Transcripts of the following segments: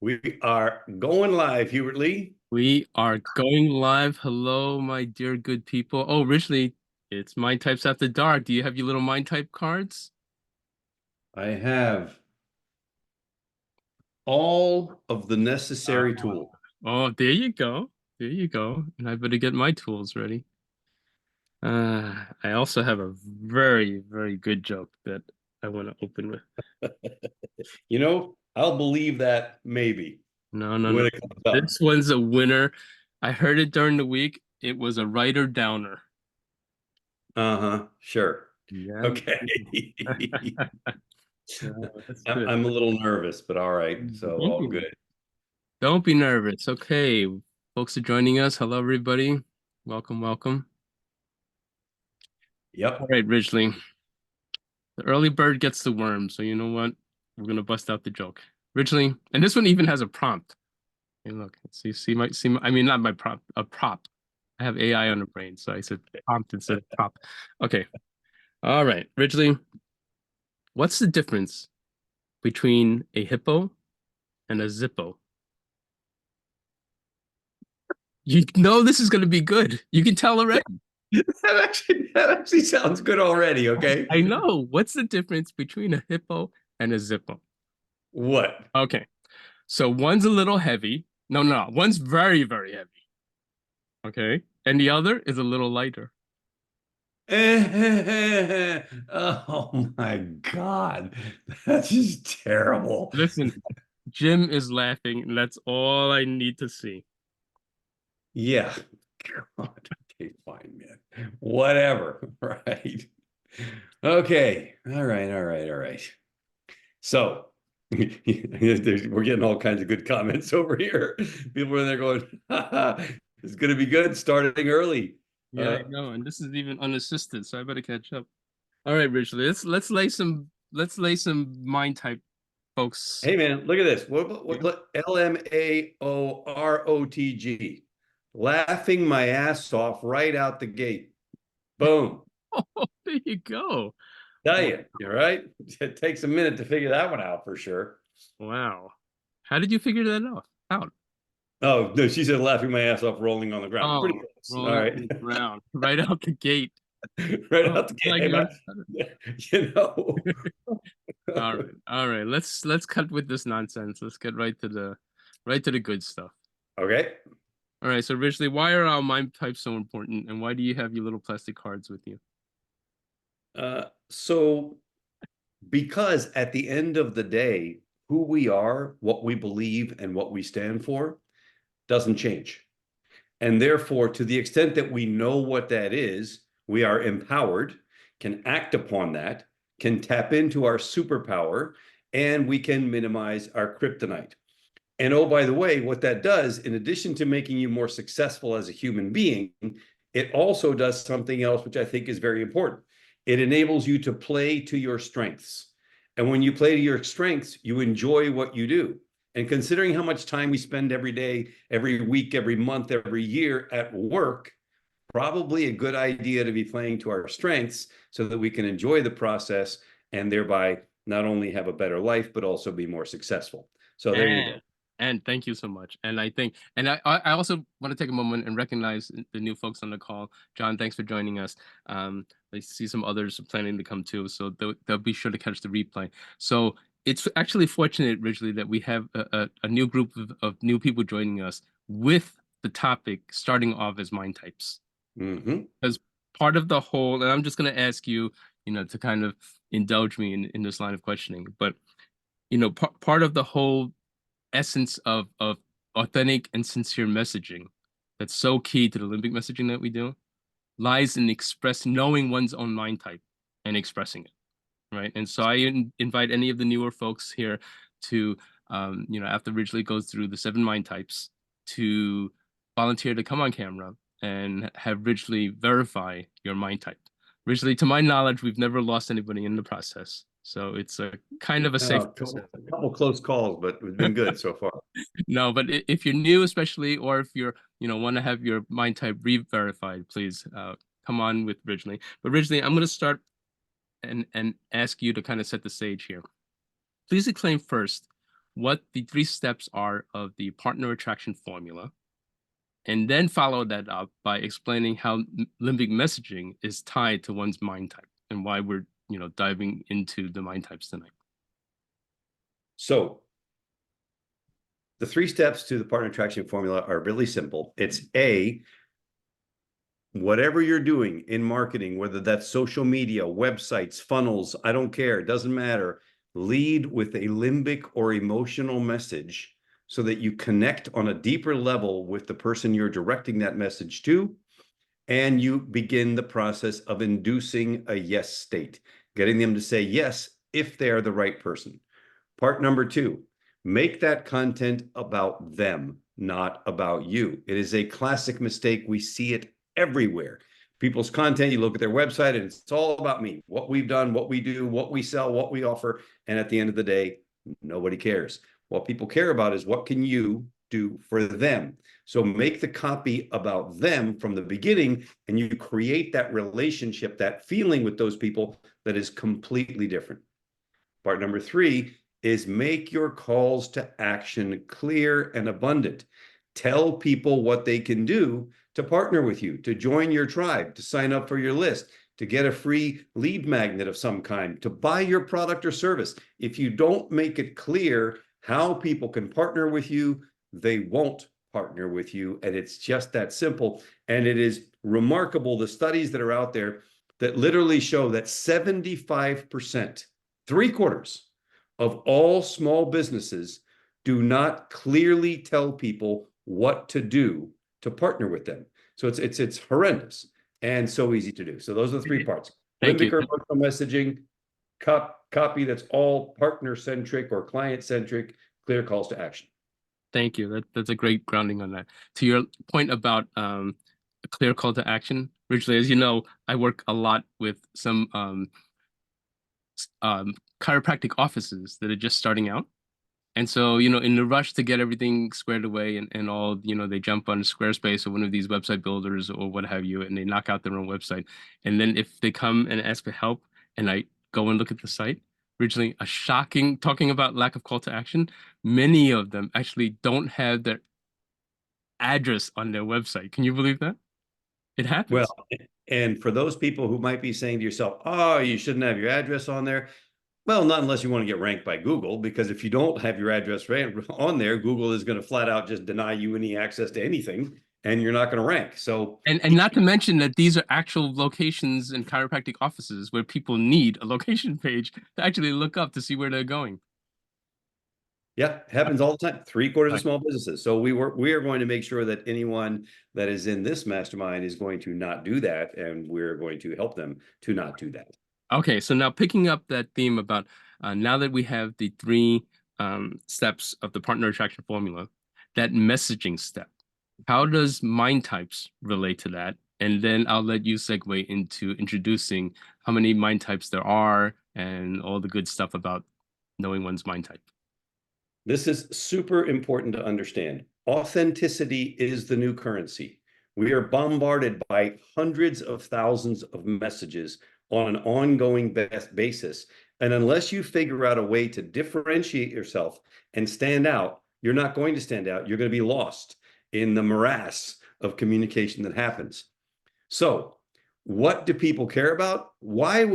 We are going live, Hubert Lee. We are going live. Hello, my dear good people. Oh, Richly, it's Mind Types After Dark. Do you have your little Mind Type cards? I have all of the Uh, necessary tools. oh, there you go. There you go. And I better get my tools ready. I also have a very, very good joke that I want to open with. I'll believe that maybe No, no, no. when it comes up. This one's a winner. I heard it during the week. It was a writer downer. Uh-huh, sure. Yeah. Okay. That's I'm good. I'm a little nervous, but all right. So Don't all be good. Don't be nervous. Okay, folks are joining us. Hello, everybody. Welcome, welcome. All Yep. right, Ridgely. The early bird gets the worm. So you know what? We're gonna bust out the joke. Ridgely, and this one even has a prompt. Hey, look, I mean, not my prompt, a prop. I have AI on the brain, so I said prompt instead of prop. Okay. All right, Ridgely. What's the difference between a hippo and a zippo? You know this is gonna be good. You can tell already. That actually sounds good already, okay? I know. What's the difference between a hippo and a zippo? What? Okay. So one's a little heavy. No, no, no. One's very, very heavy. Okay. And the other is a little lighter. Oh my God. That's just terrible. Listen, Jim is laughing, and that's all I need to see. Yeah. God. Okay, fine, man. Whatever. Right. Okay. All right. All right. All right. So we're getting all kinds of good comments over here. People are there going, it's going to be good starting early. Yeah, I Uh, know. And this is even unassisted, so I better catch up. All right, Richard. Let's lay some mind type folks. hey, man, look at this. What LMAOROTG. Laughing my ass off right out the gate. Boom. Oh, there you go. Tell you, you're right. It takes a minute to figure that one out for sure. Wow. How did you figure that out? Oh, no, she said laughing my ass off rolling on the ground. Pretty Oh, close. All rolling right. on the ground, right out the gate. Right Oh, out the gate. like Hey, you're man, you know. all right, all right. Let's cut with this nonsense. Let's get right to the good stuff. Okay. All right. So, Richly, why are our mind types so important, and why do you have your little plastic cards with you? So because at the end of the day, who we are, what we believe, and what we stand for doesn't change. And therefore, to the extent that we know what that is, we are empowered, can act upon that, can tap into our superpower, and we can minimize our kryptonite. And oh, by the way, what that does, in addition to making you more successful as a human being, it also does something else, which I think is very important. It enables you to play to your strengths. And when you play to your strengths, you enjoy what you do. And considering how much time we spend every day, every week, every month, every year at work, probably a good idea to be playing to our strengths so that we can enjoy the process and thereby not only have a better life, but also be more successful. So there you And go. and thank you so much. And I think, and I also want to take a moment and recognize the new folks on the call. John, thanks for joining us. I see some others planning to come too, so they'll be sure to catch the replay. So it's actually fortunate, Ridgely, that we have a new group of new people joining us with the topic starting off as mind types. Mm-hmm. Because part of the whole, and I'm just going to ask you, to kind of indulge me in this line of questioning, but part of the whole essence of authentic and sincere messaging that's so key to the limbic messaging that we do lies in knowing one's own mind type and expressing it, right? And so I invite any of the newer folks here to, after Ridgely goes through the 7 mind types, to volunteer to come on camera and have Ridgely verify your mind type. Ridgely, to my knowledge, we've never lost anybody in the process. So it's a kind of a safe process. A couple close calls, but it's been good so far. No, but if you're new, especially, or if you're, want to have your mind type re-verified, please come on with Ridgely. But Ridgely, I'm going to start and ask you to kind of set the stage here. Please explain first what the 3 steps are of the partner attraction formula, and then follow that up by explaining how limbic messaging is tied to one's mind type and why we're, diving into the mind types tonight. So the 3 steps to the partner attraction formula are really simple. It's A, whatever you're doing in marketing, whether that's social media, websites, funnels, I don't care, it doesn't matter. Lead with a limbic or emotional message so that you connect on a deeper level with the person you're directing that message to, and you begin the process of inducing a yes state, getting them to say yes if they're the right person. Part number 2, make that content about them, not about you. It is a classic mistake. We see it everywhere. People's content, you look at their website and it's all about me, what we've done, what we do, what we sell, what we offer. And at the end of the day, nobody cares. What people care about is what can you do for them. So make the copy about them from the beginning, and you create that relationship, that feeling with those people that is completely different. Part number 3 is make your calls to action clear and abundant. Tell people what they can do to partner with you, to join your tribe, to sign up for your list, to get a free lead magnet of some kind, to buy your product or service. If you don't make it clear how people can partner with you, they won't partner with you. And it's just that simple. And it is remarkable, the studies that are out there that literally show that 75%, 3/4 of all small businesses do not clearly tell people what to do to partner with them. So it's horrendous and so easy to do. So those are the 3 parts. Thank you. Limbic or emotional messaging, copy that's all partner-centric or client-centric, clear calls to action. Thank you. That's a great grounding on that. To your point about a clear call to action, originally, as you know, I work a lot with some chiropractic offices that are just starting out. And so, in the rush to get everything squared away and all, they jump on Squarespace or one of these website builders or what have you, and they knock out their own website. And then if they come and ask for help and I go and look at the site, originally a shocking, talking about lack of call to action, many of them actually don't have their address on their website. Can you believe that? It happens. Well, and for those people who might be saying to yourself, oh, you shouldn't have your address on there. Well, not unless you want to get ranked by Google, because if you don't have your address on there, Google is going to flat out just deny you any access to anything, and you're not going to rank. So, And not to mention that these are actual locations and chiropractic offices where people need a location page to actually look up to see where they're going. yeah, it happens all the time. 3/4 of Right. small businesses. So we are going to make sure that anyone that is in this mastermind is going to not do that, and we're going to help them to not do that. Okay, so now picking up that theme about now that we have the 3 steps of the partner attraction formula, that messaging step, how does mind types relate to that? And then I'll let you segue into introducing how many mind types there are and all the good stuff about knowing one's mind type. This is super important to understand. Authenticity is the new currency. We are bombarded by hundreds of thousands of messages on an ongoing basis. And unless you figure out a way to differentiate yourself and stand out, you're not going to stand out. You're going to be lost in the morass of communication that happens. So, what do people care about? Why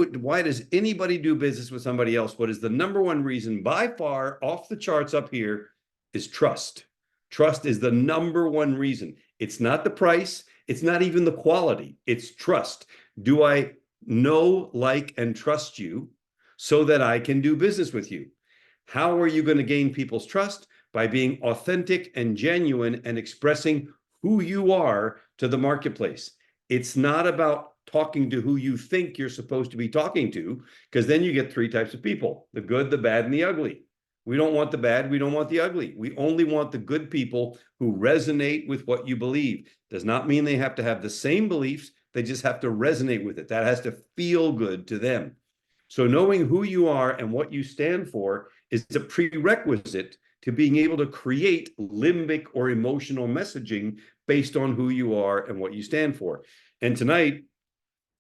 does anybody do business with somebody else? What is the number one reason by far off the charts up here is trust. Trust is the number one reason. It's not the price. It's not even the quality. It's trust. Do I know, like, and trust you so that I can do business with you? How are you going to gain people's trust? By being authentic and genuine and expressing who you are to the marketplace. It's not about talking to who you think you're supposed to be talking to, because then you get 3 types of people: the good, the bad, and the ugly. We don't want the bad. We don't want the ugly. We only want the good people who resonate with what you believe. Does not mean they have to have the same beliefs. They just have to resonate with it. That has to feel good to them. So knowing who you are and what you stand for is a prerequisite to being able to create limbic or emotional messaging based on who you are and what you stand for. And tonight,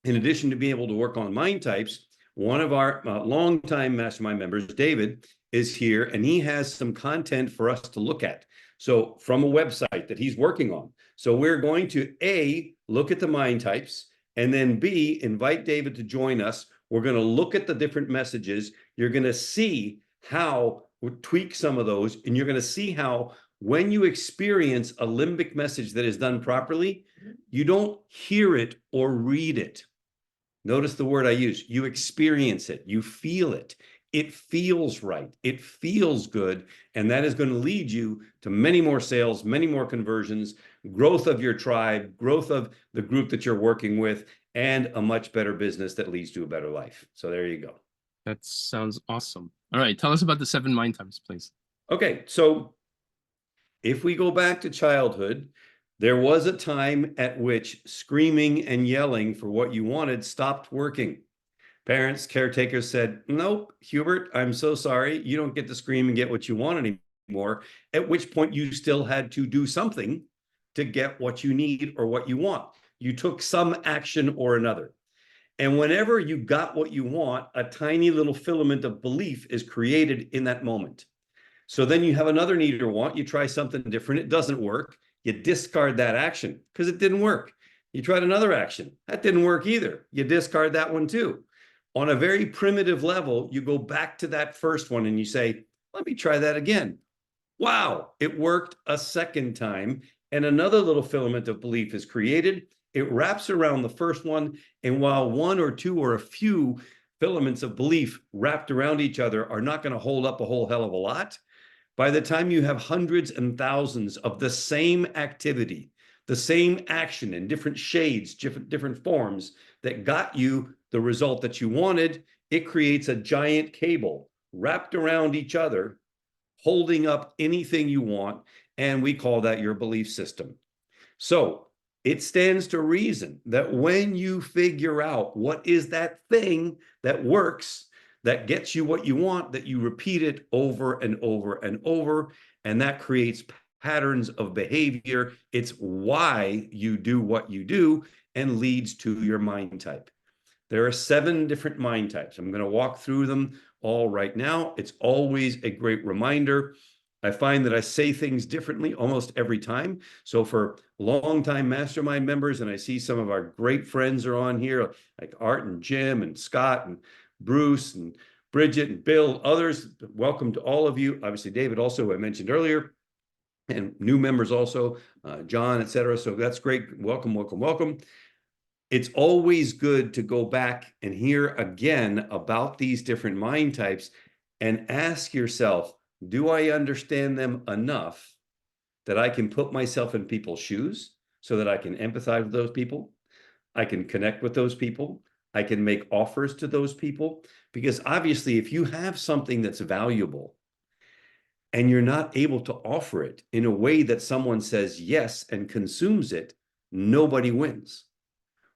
in addition to being able to work on mind types, one of our longtime mastermind members, David, is here, and he has some content for us to look at. So from a website that he's working on. So we're going to A, look at the mind types, and then B, invite David to join us. We're going to look at the different messages. You're going to see how we tweak some of those, and you're going to see how when you experience a limbic message that is done properly, you don't hear it or read it. Notice the word I use. You experience it. You feel it. It feels right. It feels good. And that is going to lead you to many more sales, many more conversions, growth of your tribe, growth of the group that you're working with, and a much better business that leads to a better life. So there you go. That sounds awesome. All right, tell us about the 7 mind types, please. Okay, so if we go back to childhood, there was a time at which screaming and yelling for what you wanted stopped working. Parents, caretakers said, nope, Hubert, I'm so sorry. You don't get to scream and get what you want anymore. At which point you still had to do something to get what you need or what you want. You took some action or another. And whenever you got what you want, a tiny little filament of belief is created in that moment. So then you have another need or want, you try something different, it doesn't work. You discard that action because it didn't work. You tried another action, that didn't work either. You discard that one too. On a very primitive level, you go back to that first one and you say, let me try that again. Wow, it worked a second time. And another little filament of belief is created. It wraps around the first one. And while one or two or a few filaments of belief wrapped around each other are not going to hold up a whole hell of a lot, by the time you have hundreds and thousands of the same activity, the same action in different shades, different forms that got you the result that you wanted, it creates a giant cable wrapped around each other, holding up anything you want. And we call that your belief system. So it stands to reason that when you figure out what is that thing that works, that gets you what you want, that you repeat it over and over and over, and that creates patterns of behavior. It's why you do what you do and leads to your mind type. There are 7 different mind types. I'm going to walk through them all right now. It's always a great reminder. I find that I say things differently almost every time. So for longtime mastermind members, and I see some of our great friends are on here, like Art and Jim and Scott and Bruce and Bridget and Bill, others, welcome to all of you. Obviously, David also, who I mentioned earlier, and new members also, John, et cetera. So that's great. Welcome, welcome, welcome. It's always good to go back and hear again about these different mind types and ask yourself, do I understand them enough that I can put myself in people's shoes so that I can empathize with those people? I can connect with those people. I can make offers to those people. Because obviously, if you have something that's valuable and you're not able to offer it in a way that someone says yes and consumes it, nobody wins.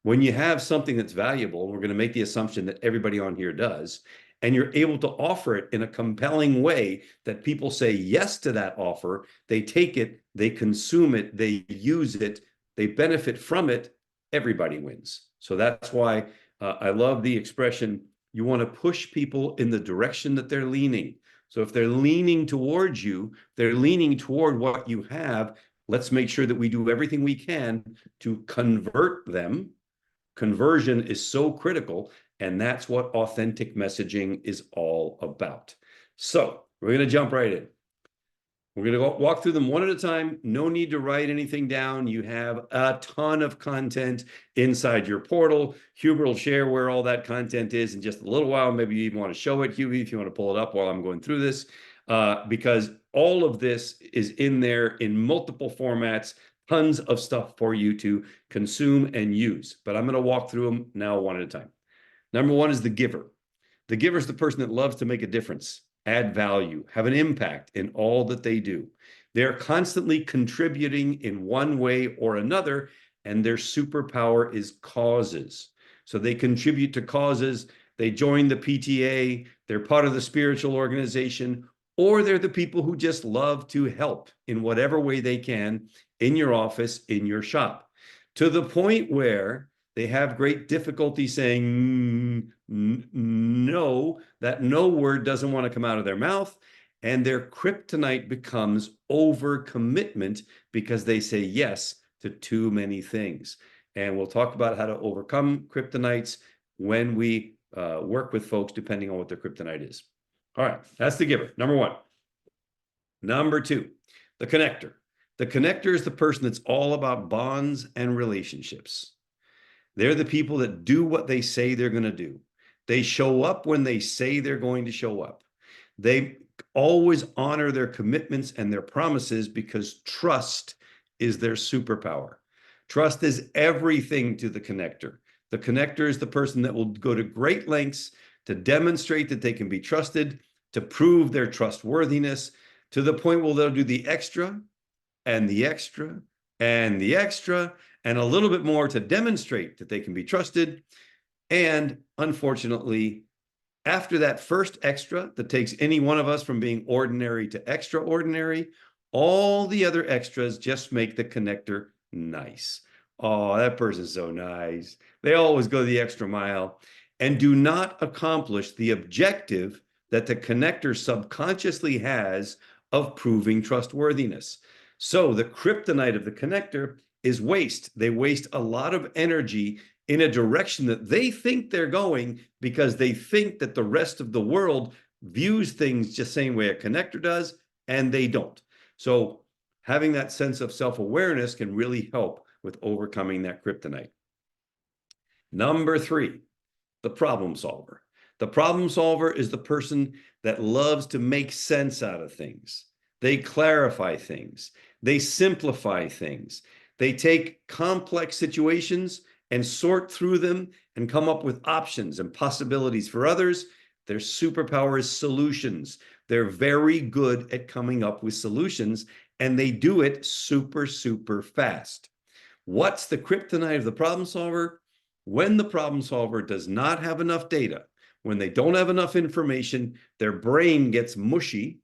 When you have something that's valuable, we're going to make the assumption that everybody on here does, and you're able to offer it in a compelling way that people say yes to that offer, they take it, they consume it, they use it, they benefit from it, everybody wins. So that's why I love the expression, you want to push people in the direction that they're leaning. So if they're leaning towards you, they're leaning toward what you have, let's make sure that we do everything we can to convert them. Conversion is so critical, and that's what authentic messaging is all about. So we're going to jump right in. We're going to walk through them one at a time. No need to write anything down. You have a ton of content inside your portal. Hubert will share where all that content is in just a little while. Maybe you even want to show it, Hubie, if you want to pull it up while I'm going through this, because all of this is in there in multiple formats. Tons of stuff for you to consume and use, but I'm going to walk through them now one at a time. Number 1 is the giver. The giver is the person that loves to make a difference, add value, have an impact in all that they do. They're constantly contributing in one way or another, and their superpower is causes. So they contribute to causes. They join the PTA. They're part of the spiritual organization, or they're the people who just love to help in whatever way they can in your office, in your shop, to the point where they have great difficulty saying, No, that no word doesn't want to come out of their mouth. And their kryptonite becomes overcommitment because they say yes to too many things. And we'll talk about how to overcome kryptonites when we work with folks, depending on what their kryptonite is. All right, that's the giver, number one. Number two, the connector. The connector is the person that's all about bonds and relationships. They're the people that do what they say they're going to do. They show up when they say they're going to show up. They always honor their commitments and their promises because trust is their superpower. Trust is everything to the connector. The connector is the person that will go to great lengths to demonstrate that they can be trusted, to prove their trustworthiness, to the point where they'll do the extra and the extra and the extra and a little bit more to demonstrate that they can be trusted. And unfortunately, after that first extra that takes any one of us from being ordinary to extraordinary, all the other extras just make the connector nice. Oh, that person's so nice. They always go the extra mile and do not accomplish the objective that the connector subconsciously has of proving trustworthiness. So the kryptonite of the connector is waste. They waste a lot of energy in a direction that they think they're going because they think that the rest of the world views things just the same way a connector does, and they don't. So having that sense of self-awareness can really help with overcoming that kryptonite. Number three, the problem solver. The problem solver is the person that loves to make sense out of things. They clarify things. They simplify things. They take complex situations and sort through them and come up with options and possibilities for others. Their superpower is solutions. They're very good at coming up with solutions, and they do it super, super fast. What's the kryptonite of the problem solver? When the problem solver does not have enough data, when they don't have enough information, their brain gets mushy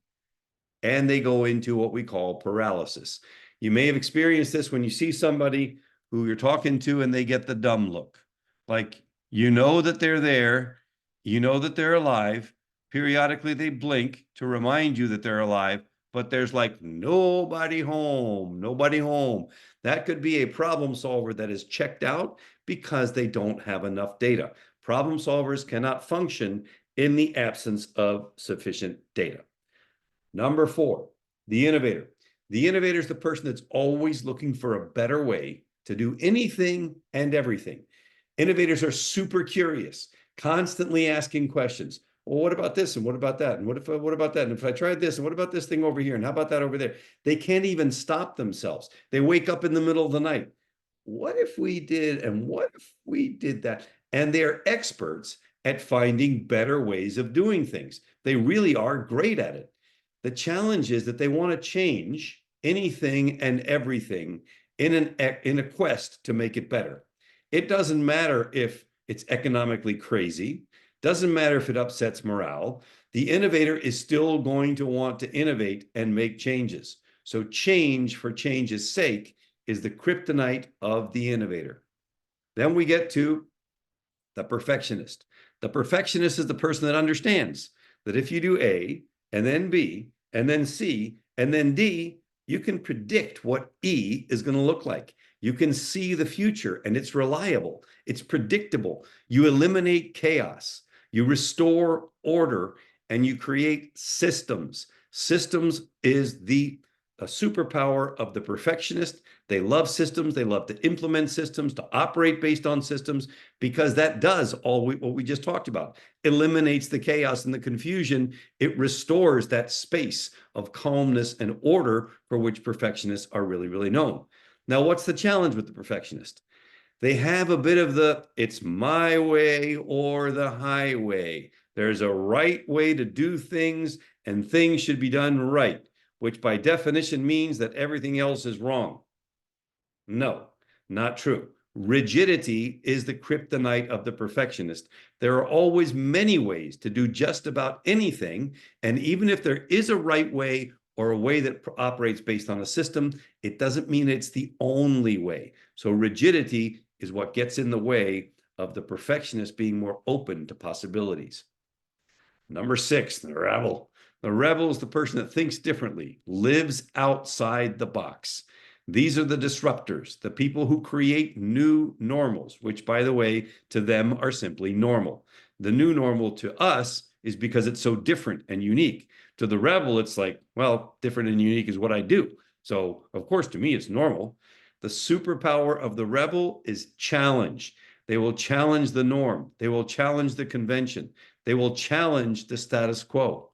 and they go into what we call paralysis. You may have experienced this when you see somebody who you're talking to and they get the dumb look. Like, you know that they're there, you know that they're alive. Periodically, they blink to remind you that they're alive, but there's like nobody home, nobody home. That could be a problem solver that is checked out because they don't have enough data. Problem solvers cannot function in the absence of sufficient data. Number four, the innovator. The innovator is the person that's always looking for a better way to do anything and everything. Innovators are super curious, constantly asking questions. Well, what about this? And what about that? And what about that? And if I tried this, and what about this thing over here? And how about that over there? They can't even stop themselves. They wake up in the middle of the night. What if we did, and what if we did that? And they're experts at finding better ways of doing things. They really are great at it. The challenge is that they want to change anything and everything in a quest to make it better. It doesn't matter if it's economically crazy, doesn't matter if it upsets morale. The innovator is still going to want to innovate and make changes. So change for change's sake is the kryptonite of the innovator. Then we get to the perfectionist. The perfectionist is the person that understands that if you do A and then B and then C and then D, you can predict what E is going to look like. You can see the future and it's reliable. It's predictable. You eliminate chaos. You restore order and you create systems. Systems is the superpower of the perfectionist. They love systems. They love to implement systems, to operate based on systems, because that does what we just talked about. Eliminates the chaos and the confusion. It restores that space of calmness and order for which perfectionists are really, really known. Now, what's the challenge with the perfectionist? They have a bit of the it's my way or the highway. There's a right way to do things, and things should be done right, which by definition means that everything else is wrong. No, not true. Rigidity is the kryptonite of the perfectionist. There are always many ways to do just about anything, and even if there is a right way or a way that operates based on a system, it doesn't mean it's the only way. So rigidity is what gets in the way of the perfectionist being more open to possibilities. Number 6, the rebel. The rebel is the person that thinks differently, lives outside the box. These are the disruptors, the people who create new normals, which, by the way, to them are simply normal. The new normal to us is because it's so different and unique. To the rebel, it's like, well, different and unique is what I do. So, of course, to me, it's normal. The superpower of the rebel is challenge. They will challenge the norm. They will challenge the convention. They will challenge the status quo.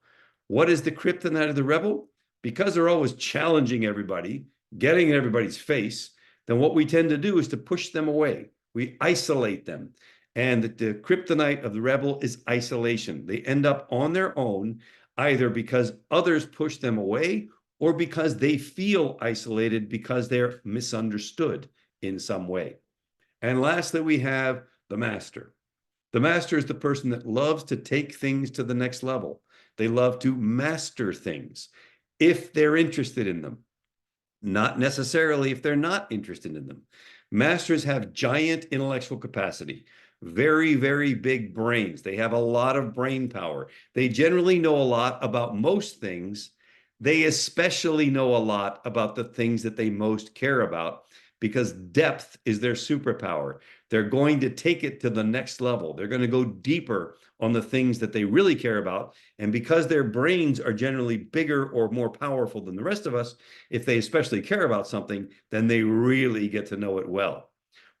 What is the kryptonite of the rebel? Because they're always challenging everybody, getting in everybody's face, then what we tend to do is to push them away. We isolate them. And the kryptonite of the rebel is isolation. They end up on their own, either because others push them away or because they feel isolated because they're misunderstood in some way. And lastly, we have the master. The master is the person that loves to take things to the next level. They love to master things if they're interested in them, not necessarily if they're not interested in them. Masters have giant intellectual capacity, very, very big brains. They have a lot of brain power. They generally know a lot about most things. They especially know a lot about the things that they most care about because depth is their superpower. They're going to take it to the next level. They're going to go deeper on the things that they really care about. And because their brains are generally bigger or more powerful than the rest of us, if they especially care about something, then they really get to know it well.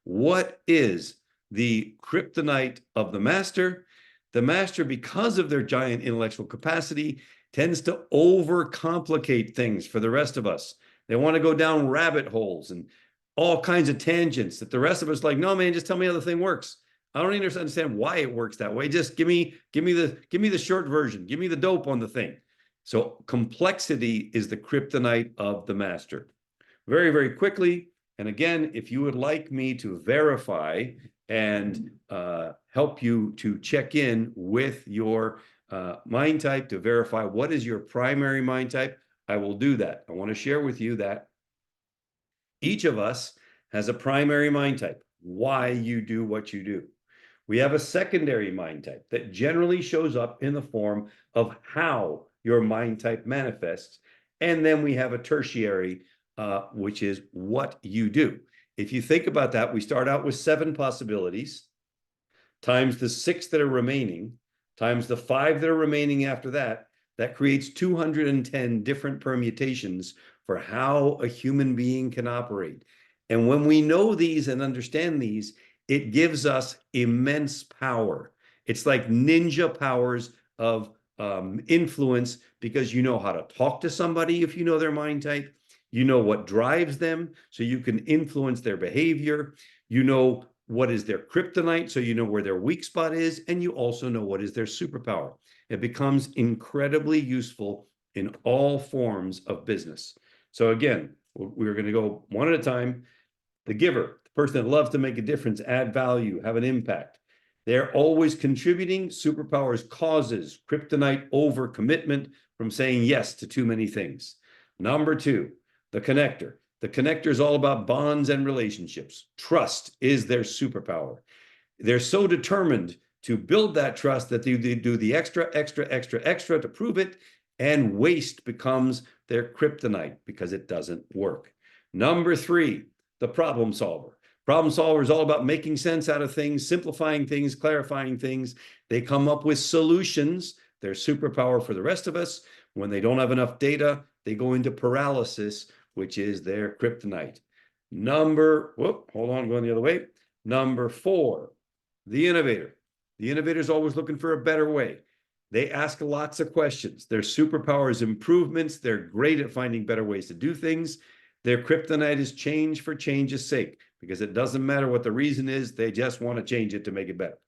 What is the kryptonite of the master? The master, because of their giant intellectual capacity, tends to overcomplicate things for the rest of us. They want to go down rabbit holes and all kinds of tangents that the rest of us like, no, man, just tell me how the thing works. I don't even understand why it works that way. Just give me the short version. Give me the dope on the thing. So complexity is the kryptonite of the master. Very, very quickly. And again, if you would like me to verify and help you to check in with your mind type to verify what is your primary mind type, I will do that. I want to share with you that each of us has a primary mind type, why you do what you do. We have a secondary mind type that generally shows up in the form of how your mind type manifests. And then we have a tertiary, which is what you do. If you think about that, we start out with 7 possibilities times the 6 that are remaining, times the 5 that are remaining after that. That creates 210 different permutations for how a human being can operate. And when we know these and understand these, it gives us immense power. It's like ninja powers of influence because you know how to talk to somebody if you know their mind type. You know what drives them, so you can influence their behavior. You know what is their kryptonite, so you know where their weak spot is, and you also know what is their superpower. It becomes incredibly useful in all forms of business. So again, we're going to go one at a time. The giver, the person that loves to make a difference, add value, have an impact. They're always contributing. Superpowers causes kryptonite overcommitment from saying yes to too many things. Number 2, the connector. The connector is all about bonds and relationships. Trust is their superpower. They're so determined to build that trust that they do the extra to prove it, and waste becomes their kryptonite because it doesn't work. Number 3, the problem solver. Problem solver is all about making sense out of things, simplifying things, clarifying things. They come up with solutions. Their superpower for the rest of us. When they don't have enough data, they go into paralysis, which is their kryptonite. Hold on, going the other way. Number 4, the innovator. The innovator is always looking for a better way. They ask lots of questions. Their superpower is improvements. They're great at finding better ways to do things. Their kryptonite is change for change's sake, because it doesn't matter what the reason is. They just want to change it to make it better.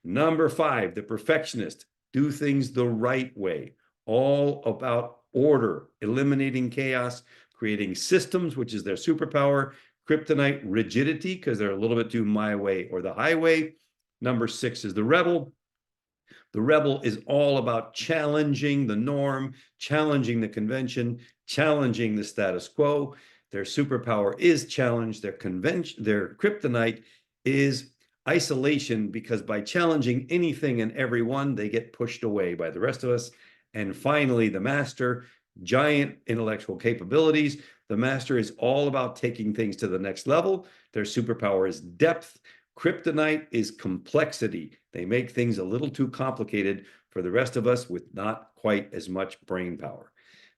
Number 5, the perfectionist. Do things the right way. All about order, eliminating chaos, creating systems, which is their superpower. Kryptonite, rigidity, because they're a little bit too my way or the highway. Number 6 is the rebel. The rebel is all about challenging the norm, challenging the convention, challenging the status quo. Their superpower is challenge. Their kryptonite is isolation, because by challenging anything and everyone, they get pushed away by the rest of us. And finally, the master, giant intellectual capabilities. The master is all about taking things to the next level. Their superpower is depth. Kryptonite is complexity. They make things a little too complicated for the rest of us with not quite as much brain power.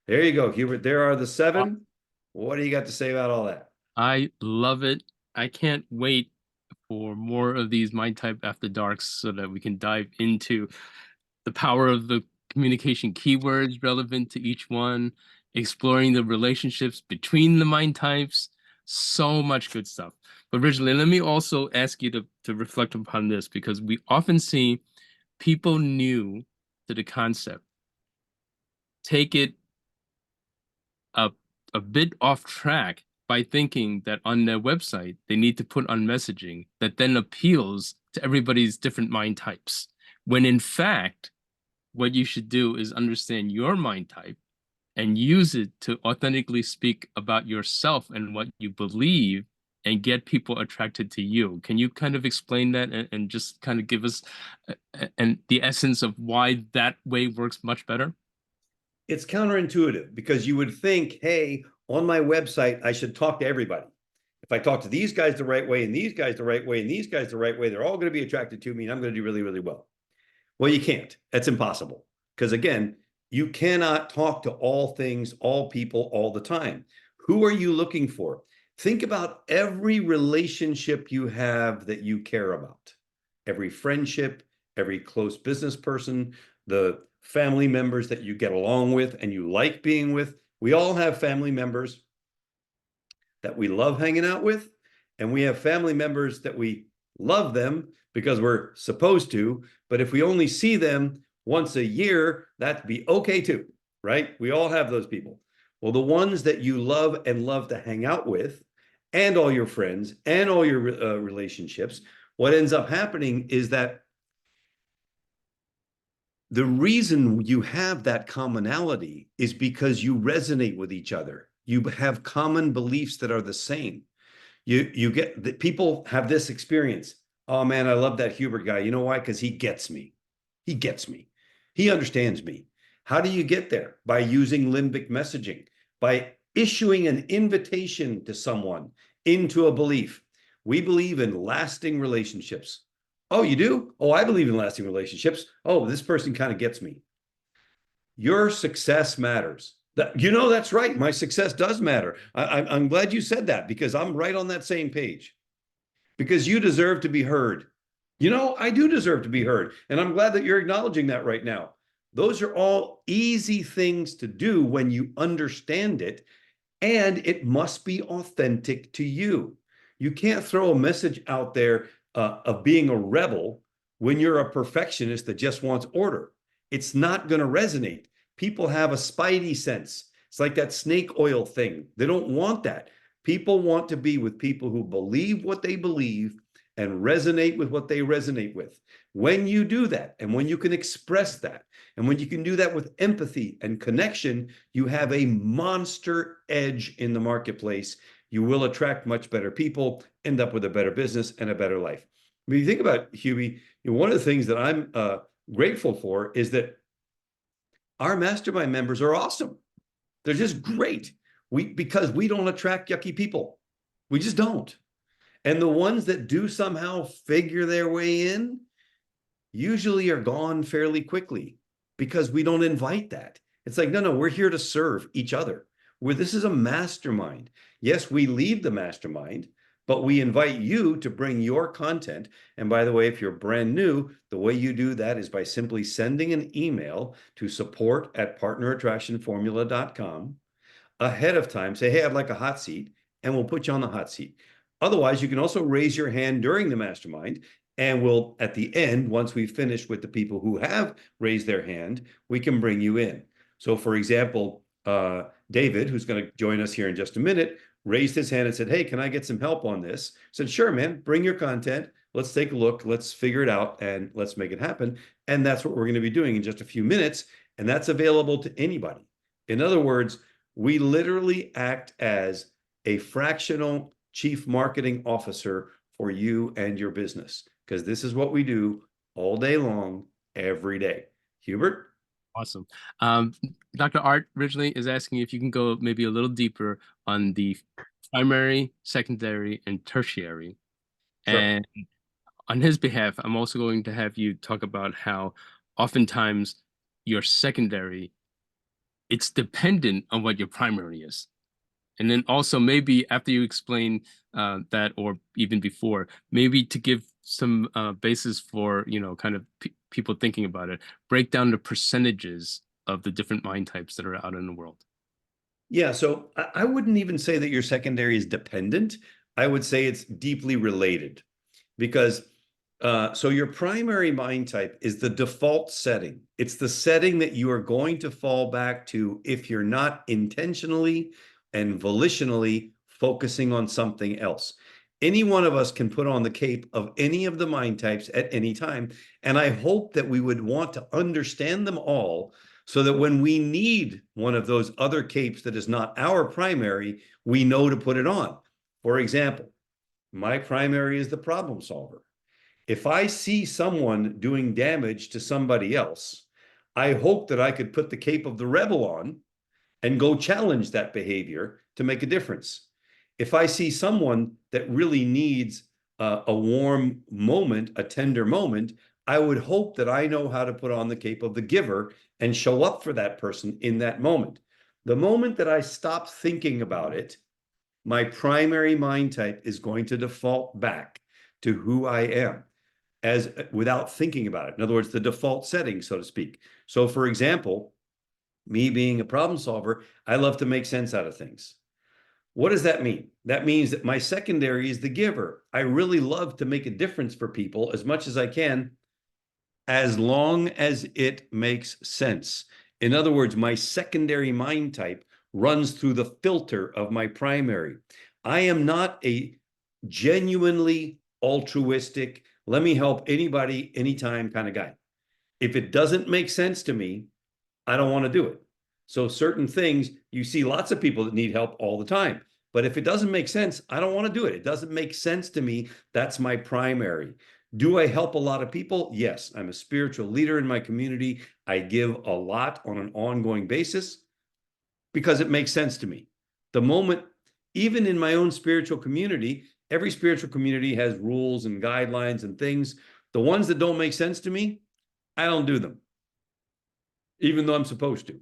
There you go, Hubert. There are the seven. What do you got to say about all that? I love it. I can't wait for more of these Mind Type After Darks so that we can dive into the power of the communication keywords relevant to each one, exploring the relationships between the mind types. So much good stuff. But originally, let me also ask you to reflect upon this because we often see people new to the concept take it a, a bit off track by thinking that on their website they need to put on messaging that then appeals to everybody's different mind types. When in fact, what you should do is understand your mind type and use it to authentically speak about yourself and what you believe and get people attracted to you. Can you kind of explain that and just kind of give us and the essence of why that way works much better? It's counterintuitive because you would think, hey, on my website, I should talk to everybody. If I talk to these guys the right way and these guys the right way and these guys the right way, they're all going to be attracted to me and I'm going to do really, really well. Well, you can't. That's impossible. Because again, you cannot talk to all things, all people, all the time. Who are you looking for? Think about every relationship you have that you care about, every friendship, every close business person, the family members that you get along with and you like being with. We all have family members that we love hanging out with, and we have family members that we love them because we're supposed to. But if we only see them once a year, that'd be okay too, right? We all have those people. Well, the ones that you love and love to hang out with, and all your friends and all your relationships, what ends up happening is that the reason you have that commonality is because you resonate with each other. You have common beliefs that are the same. You get that people have this experience. Oh man, I love that Hubert guy. You know why? Because he gets me. He gets me. He understands me. How do you get there? By using limbic messaging, by issuing an invitation to someone into a belief. We believe in lasting relationships. Oh, you do? Oh, I believe in lasting relationships. Oh, this person kind of gets me. Your success matters. That's right. My success does matter. I'm glad you said that because I'm right on that same page. Because you deserve to be heard. I do deserve to be heard. And I'm glad that you're acknowledging that right now. Those are all easy things to do when you understand it, and it must be authentic to you. You can't throw a message out there of being a rebel when you're a perfectionist that just wants order. It's not going to resonate. People have a spidey sense. It's like that snake oil thing. They don't want that. People want to be with people who believe what they believe and resonate with what they resonate with. When you do that, and when you can express that, and when you can do that with empathy and connection, you have a monster edge in the marketplace. You will attract much better people, end up with a better business and a better life. When you think about Hubie, one of the things that I'm grateful for is that our mastermind members are awesome. They're just great. Because we don't attract yucky people. We just don't. And the ones that do somehow figure their way in usually are gone fairly quickly because we don't invite that. It's like, no, we're here to serve each other. This is a mastermind. Yes, we lead the mastermind, but we invite you to bring your content. And by the way, if you're brand new, the way you do that is by simply sending an email to support@partnerattractionformula.com ahead of time. Say, hey, I'd like a hot seat, and we'll put you on the hot seat. Otherwise, you can also raise your hand during the mastermind, and we'll, at the end, once we finish with the people who have raised their hand, we can bring you in. So for example, David, who's going to join us here in just a minute, raised his hand and said, hey, can I get some help on this? I said, sure, man, bring your content. Let's take a look. Let's figure it out and let's make it happen. And that's what we're going to be doing in just a few minutes. And that's available to anybody. In other words, we literally act as a fractional chief marketing officer for you and your business. because this is what we do all day long, every day. Hubert? Awesome. Um, Dr. Art originally is asking if you can go maybe a little deeper on the primary, secondary, and tertiary. Sure. And on his behalf, I'm also going to have you talk about how oftentimes your secondary, it's dependent on what your primary is. And then also maybe after you explain that, or even before, maybe to give some basis for, kind of people thinking about it, break down the percentages of the different mind types that are out in the world. Yeah, so I wouldn't even say that your secondary is dependent. I would say it's deeply related because so your primary mind type is the default setting. It's the setting that you are going to fall back to if you're not intentionally and volitionally focusing on something else. Any one of us can put on the cape of any of the mind types at any time. And I hope that we would want to understand them all so that when we need one of those other capes that is not our primary, we know to put it on. For example, my primary is the problem solver. If I see someone doing damage to somebody else, I hope that I could put the cape of the rebel on and go challenge that behavior to make a difference. If I see someone that really needs a warm moment, a tender moment, I would hope that I know how to put on the cape of the giver and show up for that person in that moment. The moment that I stop thinking about it, my primary mind type is going to default back to who I am as without thinking about it. In other words, the default setting, so to speak. So for example, me being a problem solver, I love to make sense out of things. What does that mean? That means that my secondary is the giver. I really love to make a difference for people as much as I can, as long as it makes sense. In other words, my secondary mind type runs through the filter of my primary. I am not a genuinely altruistic, let me help anybody, anytime kind of guy. If it doesn't make sense to me, I don't want to do it. So certain things, you see lots of people that need help all the time. But if it doesn't make sense, I don't want to do it. It doesn't make sense to me. That's my primary. Do I help a lot of people? Yes. I'm a spiritual leader in my community. I give a lot on an ongoing basis because it makes sense to me. The moment, even in my own spiritual community, every spiritual community has rules and guidelines and things. The ones that don't make sense to me, I don't do them even though I'm supposed to,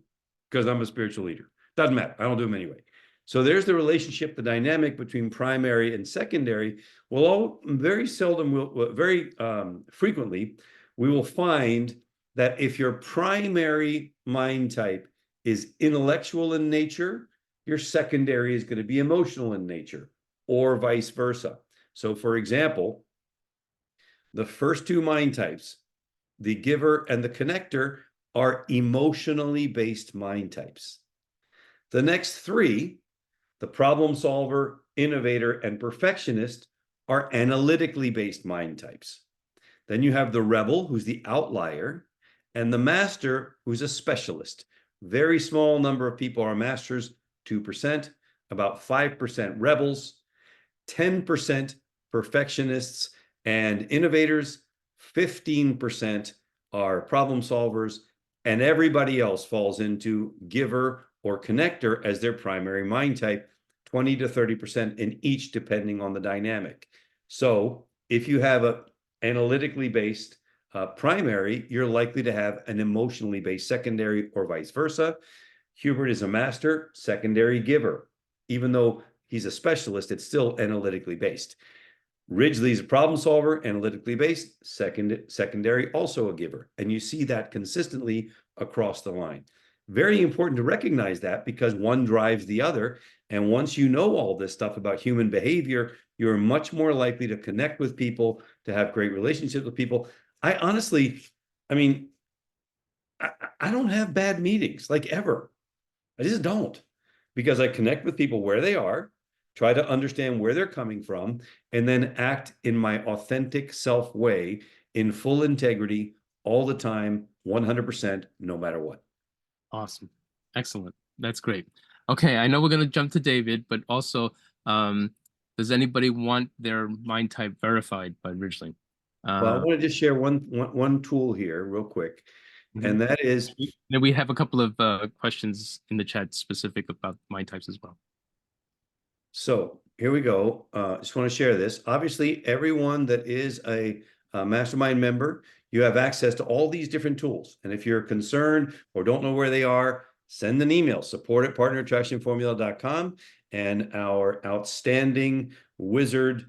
because I'm a spiritual leader. Doesn't matter. I don't do them anyway. So there's the relationship, the dynamic between primary and secondary. Well, very seldom, very frequently, we will find that if your primary mind type is intellectual in nature, your secondary is going to be emotional in nature, or vice versa. So, for example, the first two mind types, the giver and the connector, are emotionally based mind types. The next three, the problem solver, innovator, and perfectionist, are analytically based mind types. Then you have the rebel, who's the outlier, and the master, who's a specialist. Very small number of people are masters, 2%, about 5% rebels, 10% perfectionists and innovators, 15% are problem solvers, and everybody else falls into giver or connector as their primary mind type, 20 to 30% in each, depending on the dynamic. So if you have an analytically based primary, you're likely to have an emotionally based secondary or vice versa. Hubert is a master, secondary giver. Even though he's a specialist, it's still analytically based. Ridgely's a problem solver, analytically based, secondary, also a giver. And you see that consistently across the line. Very important to recognize that because one drives the other. And once you know all this stuff about human behavior, you're much more likely to connect with people, to have great relationships with people. I honestly, I mean, I don't have bad meetings like ever. I just don't because I connect with people where they are, try to understand where they're coming from, and then act in my authentic self way in full integrity all the time, 100%, no matter what. Awesome. Excellent. That's great. Okay, I know we're going to jump to David, but also, does anybody want their mind type verified by Ridgely? Well, I Uh, want to just share one tool here real quick, mhm. and that is, Then we have a couple of questions in the chat specific about mind types as well. so here we go. Just want to share this. Obviously, everyone that is a mastermind member, you have access to all these different tools. And if you're concerned or don't know where they are, send an email, support@partnerattractionformula.com. And our outstanding wizard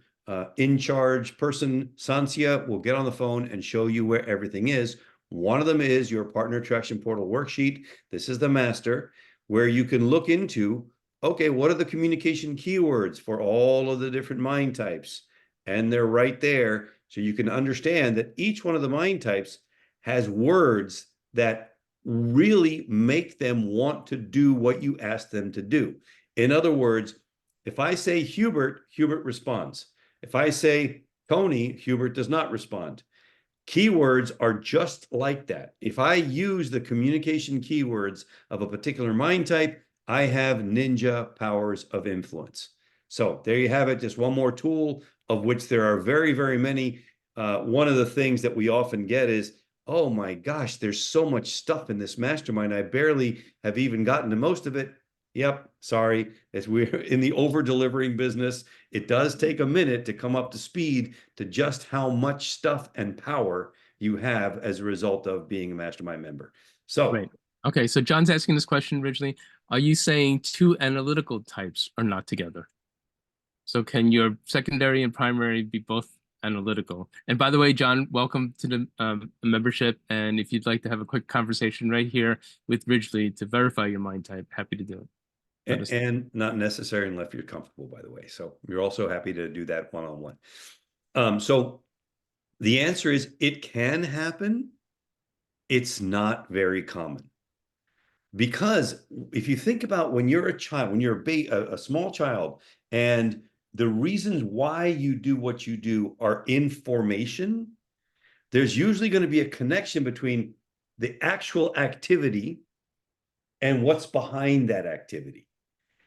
in charge person, Sansia, will get on the phone and show you where everything is. One of them is your Partner Attraction Portal worksheet. This is the master where you can look into, okay, what are the communication keywords for all of the different mind types? And they're right there. So you can understand that each one of the mind types has words that really make them want to do what you ask them to do. In other words, if I say Hubert, Hubert responds. If I say Tony, Hubert does not respond. Keywords are just like that. If I use the communication keywords of a particular mind type, I have ninja powers of influence. So there you have it. Just one more tool, of which there are very, very many. One of the things that we often get is, oh my gosh, there's so much stuff in this mastermind. I barely have even gotten to most of it. Yep, sorry. As we're in the over delivering business, it does take a minute to come up to speed to just how much stuff and power you have as a result of being a mastermind member. So, Right. Okay, so John's asking this question originally. Are you saying two analytical types are not together? So can your secondary and primary be both analytical? And by the way, John, welcome to the membership. And if you'd like to have a quick conversation right here with Ridgely to verify your mind type, happy to do it. Let us. and not necessary unless you're comfortable, by the way. So you're also happy to do that one-on-one. So the answer is it can happen. It's not very common. Because if you think about when you're a child, when you're a small child, and the reasons why you do what you do are in formation, there's usually going to be a connection between the actual activity and what's behind that activity.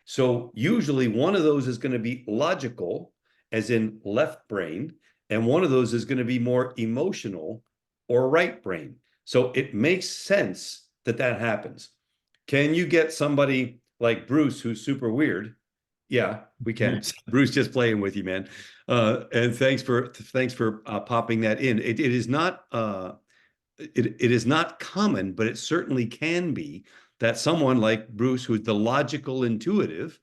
So usually one of those is going to be logical, as in left brain, and one of those is going to be more emotional or right brain. So it makes sense that that happens. Can you get somebody like Bruce who's super weird? Yeah, we can. Bruce, just playing with you, man. And thanks for popping that in. It is not it is not common, but it certainly can be that someone like Bruce, who's the logical intuitive,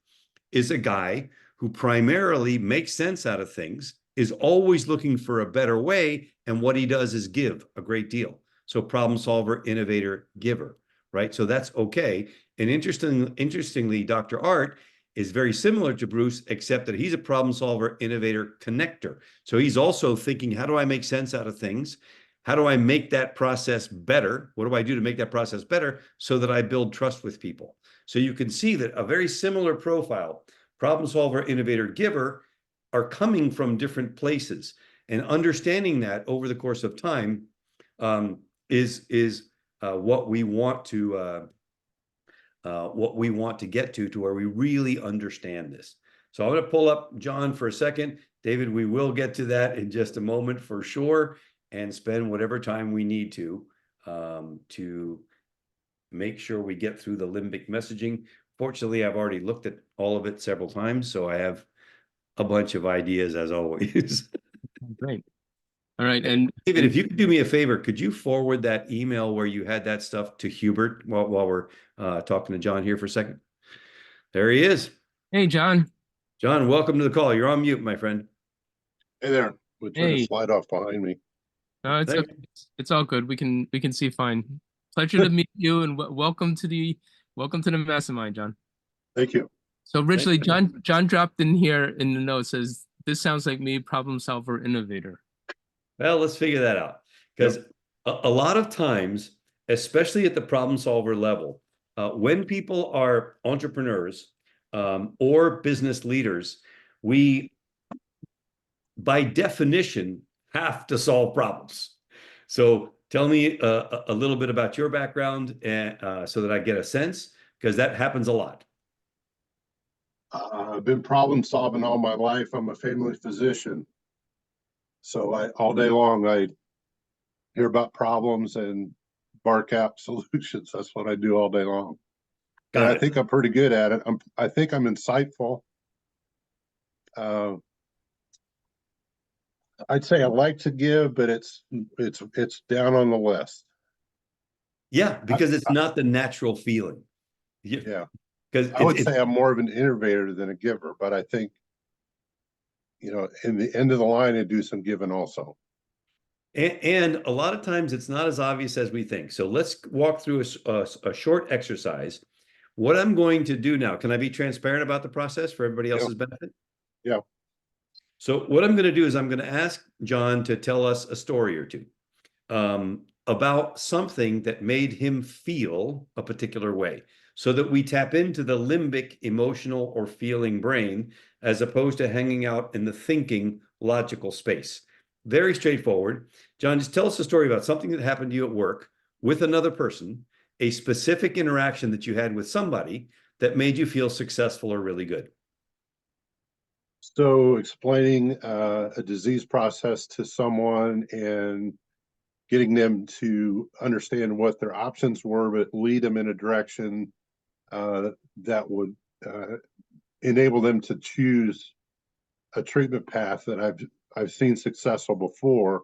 is a guy who primarily makes sense out of things, is always looking for a better way, and what he does is give a great deal. So problem solver, innovator, giver, right? So that's okay. And interestingly, Dr. Art is very similar to Bruce, except that he's a problem solver, innovator, connector. So he's also thinking, how do I make sense out of things? How do I make that process better? What do I do to make that process better so that I build trust with people? So you can see that a very similar profile, problem solver, innovator, giver, are coming from different places. And understanding that over the course of time is what we want to get to where we really understand this. So I'm going to pull up John for a second. David, we will get to that in just a moment for sure, and spend whatever time we need to make sure we get through the limbic messaging. Fortunately, I've already looked at all of it several times, so I have a bunch of ideas as always. Great. All right. And David, if you could do me a favor, could you forward that email where you had that stuff to Hubert while we're talking to John here for a second? There he is. hey, John. John, welcome to the call. You're on mute, my friend. Hey there. We'll turn the Hey. slide off behind me. No, it's Thank okay. It's all good. We can see fine. Pleasure to meet you, and welcome to the mastermind, John. Thank you. So originally, Thank you. John dropped in here in the note, says this sounds like me, problem solver, innovator. Well, let's figure that out, because a lot of times, especially at the problem solver level, when people are entrepreneurs or business leaders, we, by definition, have to solve problems. So tell me a little bit about your background, and so that I get a sense, because that happens a lot. I've been problem solving all my life. I'm a family physician. So all day long, I hear about problems and bark out solutions. That's what I do all day long. And Got I it. think I'm pretty good at it. I think I'm insightful. I'd say I like to give, but it's down on the list. Yeah, because it's I- not the natural feeling. yeah, Because I would say I'm more of an innovator than a giver, but I think, in the end of the line, I do some giving also. and a lot of times it's not as obvious as we think. So let's walk through a short exercise. What I'm going to do now, can I be transparent about the process for everybody Yeah, else's benefit? yeah. So what I'm going to do is I'm going to ask John to tell us a story or two about something that made him feel a particular way so that we tap into the limbic emotional or feeling brain as opposed to hanging out in the thinking logical space. Very straightforward. John, just tell us a story about something that happened to you at work with another person, a specific interaction that you had with somebody that made you feel successful or really good. So explaining a disease process to someone and getting them to understand what their options were, but lead them in a direction that would enable them to choose a treatment path that I've seen successful before,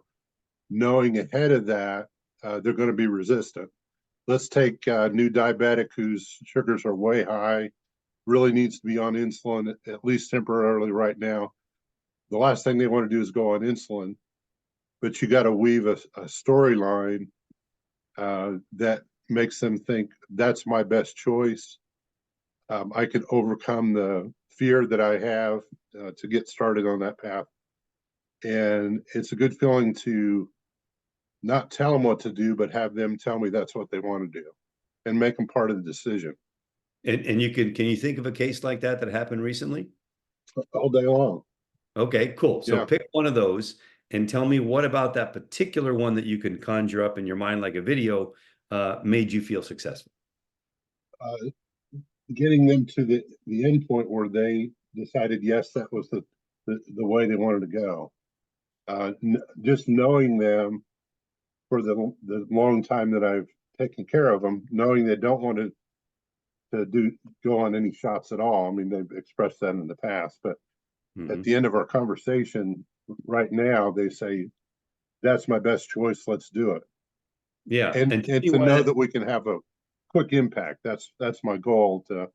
knowing ahead of that they're going to be resistant. Let's take a new diabetic whose sugars are way high, really needs to be on insulin, at least temporarily right now. The last thing they want to do is go on insulin, but you got to weave a storyline that makes them think that's my best choice. I can overcome the fear that I have to get started on that path. And it's a good feeling to not tell them what to do, but have them tell me that's what they want to do and make them part of the decision. And can you think of a case like that that happened recently? All day long. Okay, cool. So Yeah. pick one of those and tell me what about that particular one that you can conjure up in your mind like a video made you feel successful. Getting them to the end point where they decided, yes, that was the way they wanted to go. Just knowing them for the long time that I've taken care of them, knowing they don't want to go on any shots at all. I mean, they've expressed that in the past, but at the end of our conversation right now, they say, that's my best choice. Let's do it. Yeah. And tell me to why know that we can have a quick impact. That's my goal, to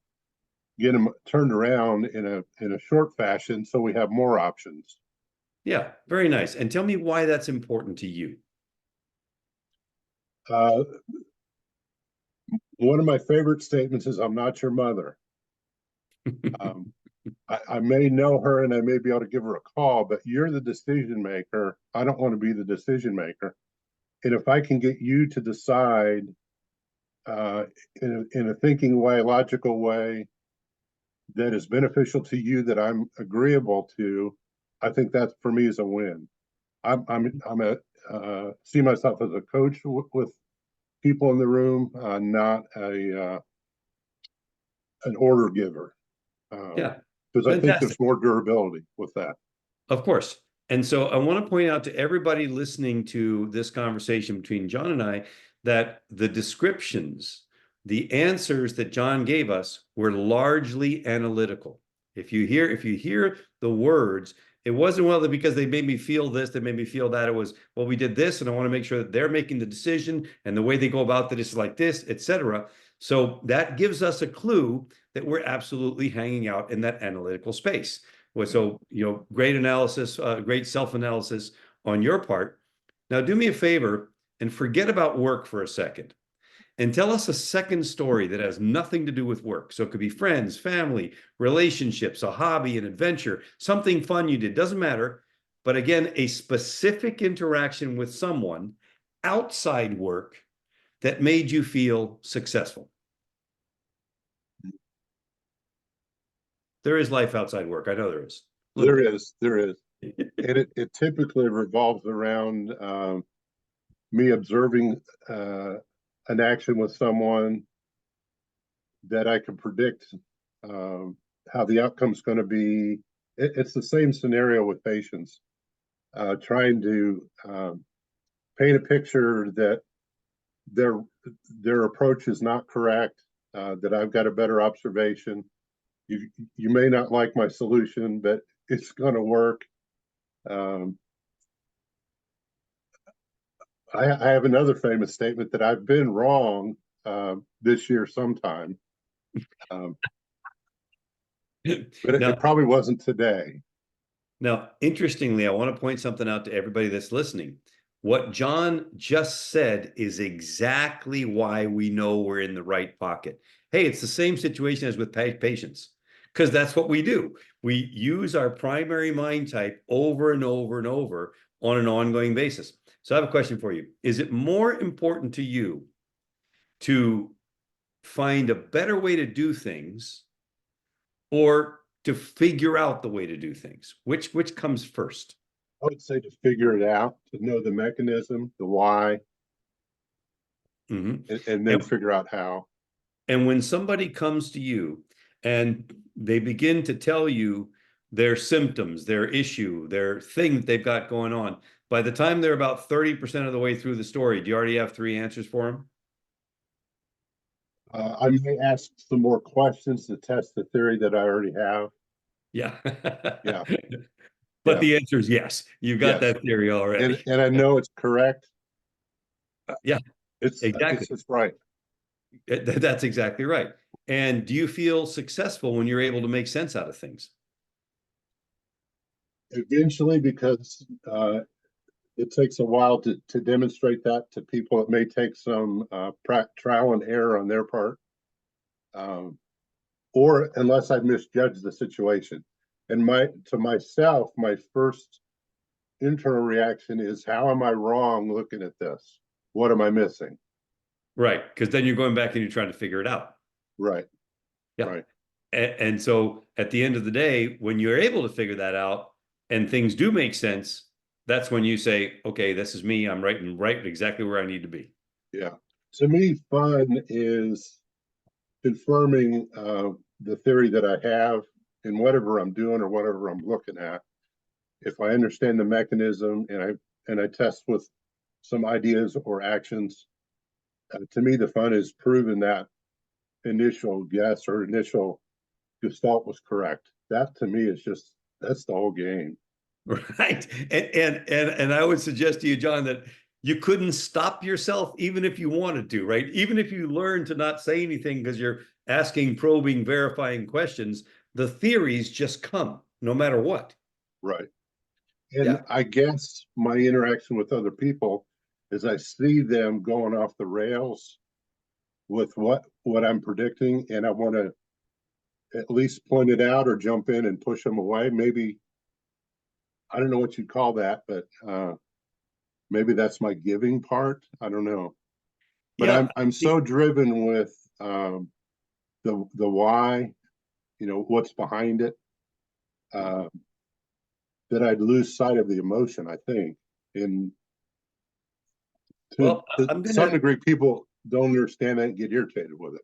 get them turned around in a short fashion so we have more options. yeah, very nice. And tell me why that's important to you. Uh, One of my favorite statements is, I'm not your mother. Um, I may know her and I may be able to give her a call, but you're the decision maker. I don't want to be the decision maker. And if I can get you to decide uh, in a thinking way, logical way that is beneficial to you, that I'm agreeable to, I think that for me is a win. I'm a see myself as a coach with people in the room, not an order giver, Yeah, because I think fantastic. there's more durability with that. Of course. And so I want to point out to everybody listening to this conversation between John and I that the descriptions, the answers that John gave us were largely analytical. If you hear the words, it wasn't, well, because they made me feel this, they made me feel that. It was, well, we did this, and I want to make sure that they're making the decision, and the way they go about that is like this, etc. So that gives us a clue that we're absolutely hanging out in that analytical space. So, great analysis, great self-analysis on your part. Now, do me a favor and forget about work for a second and tell us a second story that has nothing to do with work. So it could be friends, family, relationships, a hobby, an adventure, something fun you did, doesn't matter. But again, a specific interaction with someone outside work that made you feel successful. There is life outside work. I know there is. There is, and it typically revolves around me observing an action with someone that I can predict how the outcome's going to be. It's the same scenario with patients. trying to paint a picture that their approach is not correct, that I've got a better observation. You may not like my solution, but it's going to work. Um, I have another famous statement that I've been wrong this year sometime, um, but Now, it probably wasn't today. Now, interestingly, I want to point something out to everybody that's listening. What John just said is exactly why we know we're in the right pocket. Hey, it's the same situation as with patients, because that's what we do. We use our primary mind type over and over and over on an ongoing basis. So I have a question for you. Is it more important to you to find a better way to do things, or to figure out the way to do things? Which comes first? I would say to figure it out, to know the mechanism, the why, Mm-hmm. and then figure out how. And when somebody comes to you and they begin to tell you their symptoms, their issue, their thing that they've got going on, by the time they're about 30% of the way through the story, do you already have 3 answers for them? I may ask some more questions to test the theory that I already have. Yeah. Yeah. But Yeah. the answer is yes. You got Yes. that theory already. And I know it's correct. Yeah, It's exactly. just right. That's exactly right. And do you feel successful when you're able to make sense out of things? Eventually, because it takes a while to demonstrate that to people. It may take some trial and error on their part, or unless I misjudge the situation. And to myself, my first internal reaction is, how am I wrong looking at this? What am I missing? Right. Because then you're going back and you're trying to figure it out. Right. Yeah. Right. And so at the end of the day, when you're able to figure that out and things do make sense, that's when you say, okay, this is me. I'm right exactly where I need to be. Yeah. To me, fun is confirming the theory that I have in whatever I'm doing or whatever I'm looking at. If I understand the mechanism and I test with some ideas or actions, to me the fun is proving that initial guess or initial gestalt was correct. That to me is just, that's the whole game. Right. And I would suggest to you, John, that you couldn't stop yourself even if you wanted to, right? Even if you learn to not say anything because you're asking, probing, verifying questions, the theories just come no matter what. Right. And Yeah. I guess my interaction with other people is I see them going off the rails with what I'm predicting, and I want to at least point it out or jump in and push them away. Maybe I don't know what you'd call that, but maybe that's my giving part. I don't know. But Yeah. I'm so driven with the why, what's behind it, uh, that I'd lose sight of the emotion. I think, and Well, to I'm some gonna degree, people don't understand that and get irritated with it.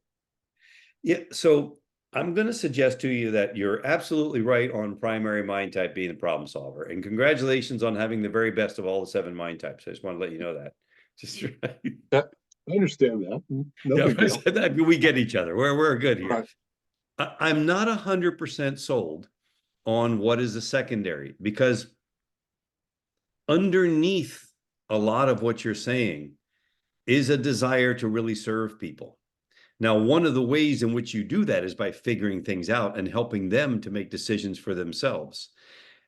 Yeah, so I'm going to suggest to you that you're absolutely right on primary mind type being the problem solver. And congratulations on having the very best of all the 7 mind types. I just want to let you know that. Just right. I understand that. No Yeah, big deal. we get each other. We're good here. Right. I'm not 100% sold on what is a secondary, because underneath a lot of what you're saying is a desire to really serve people. Now, one of the ways in which you do that is by figuring things out and helping them to make decisions for themselves.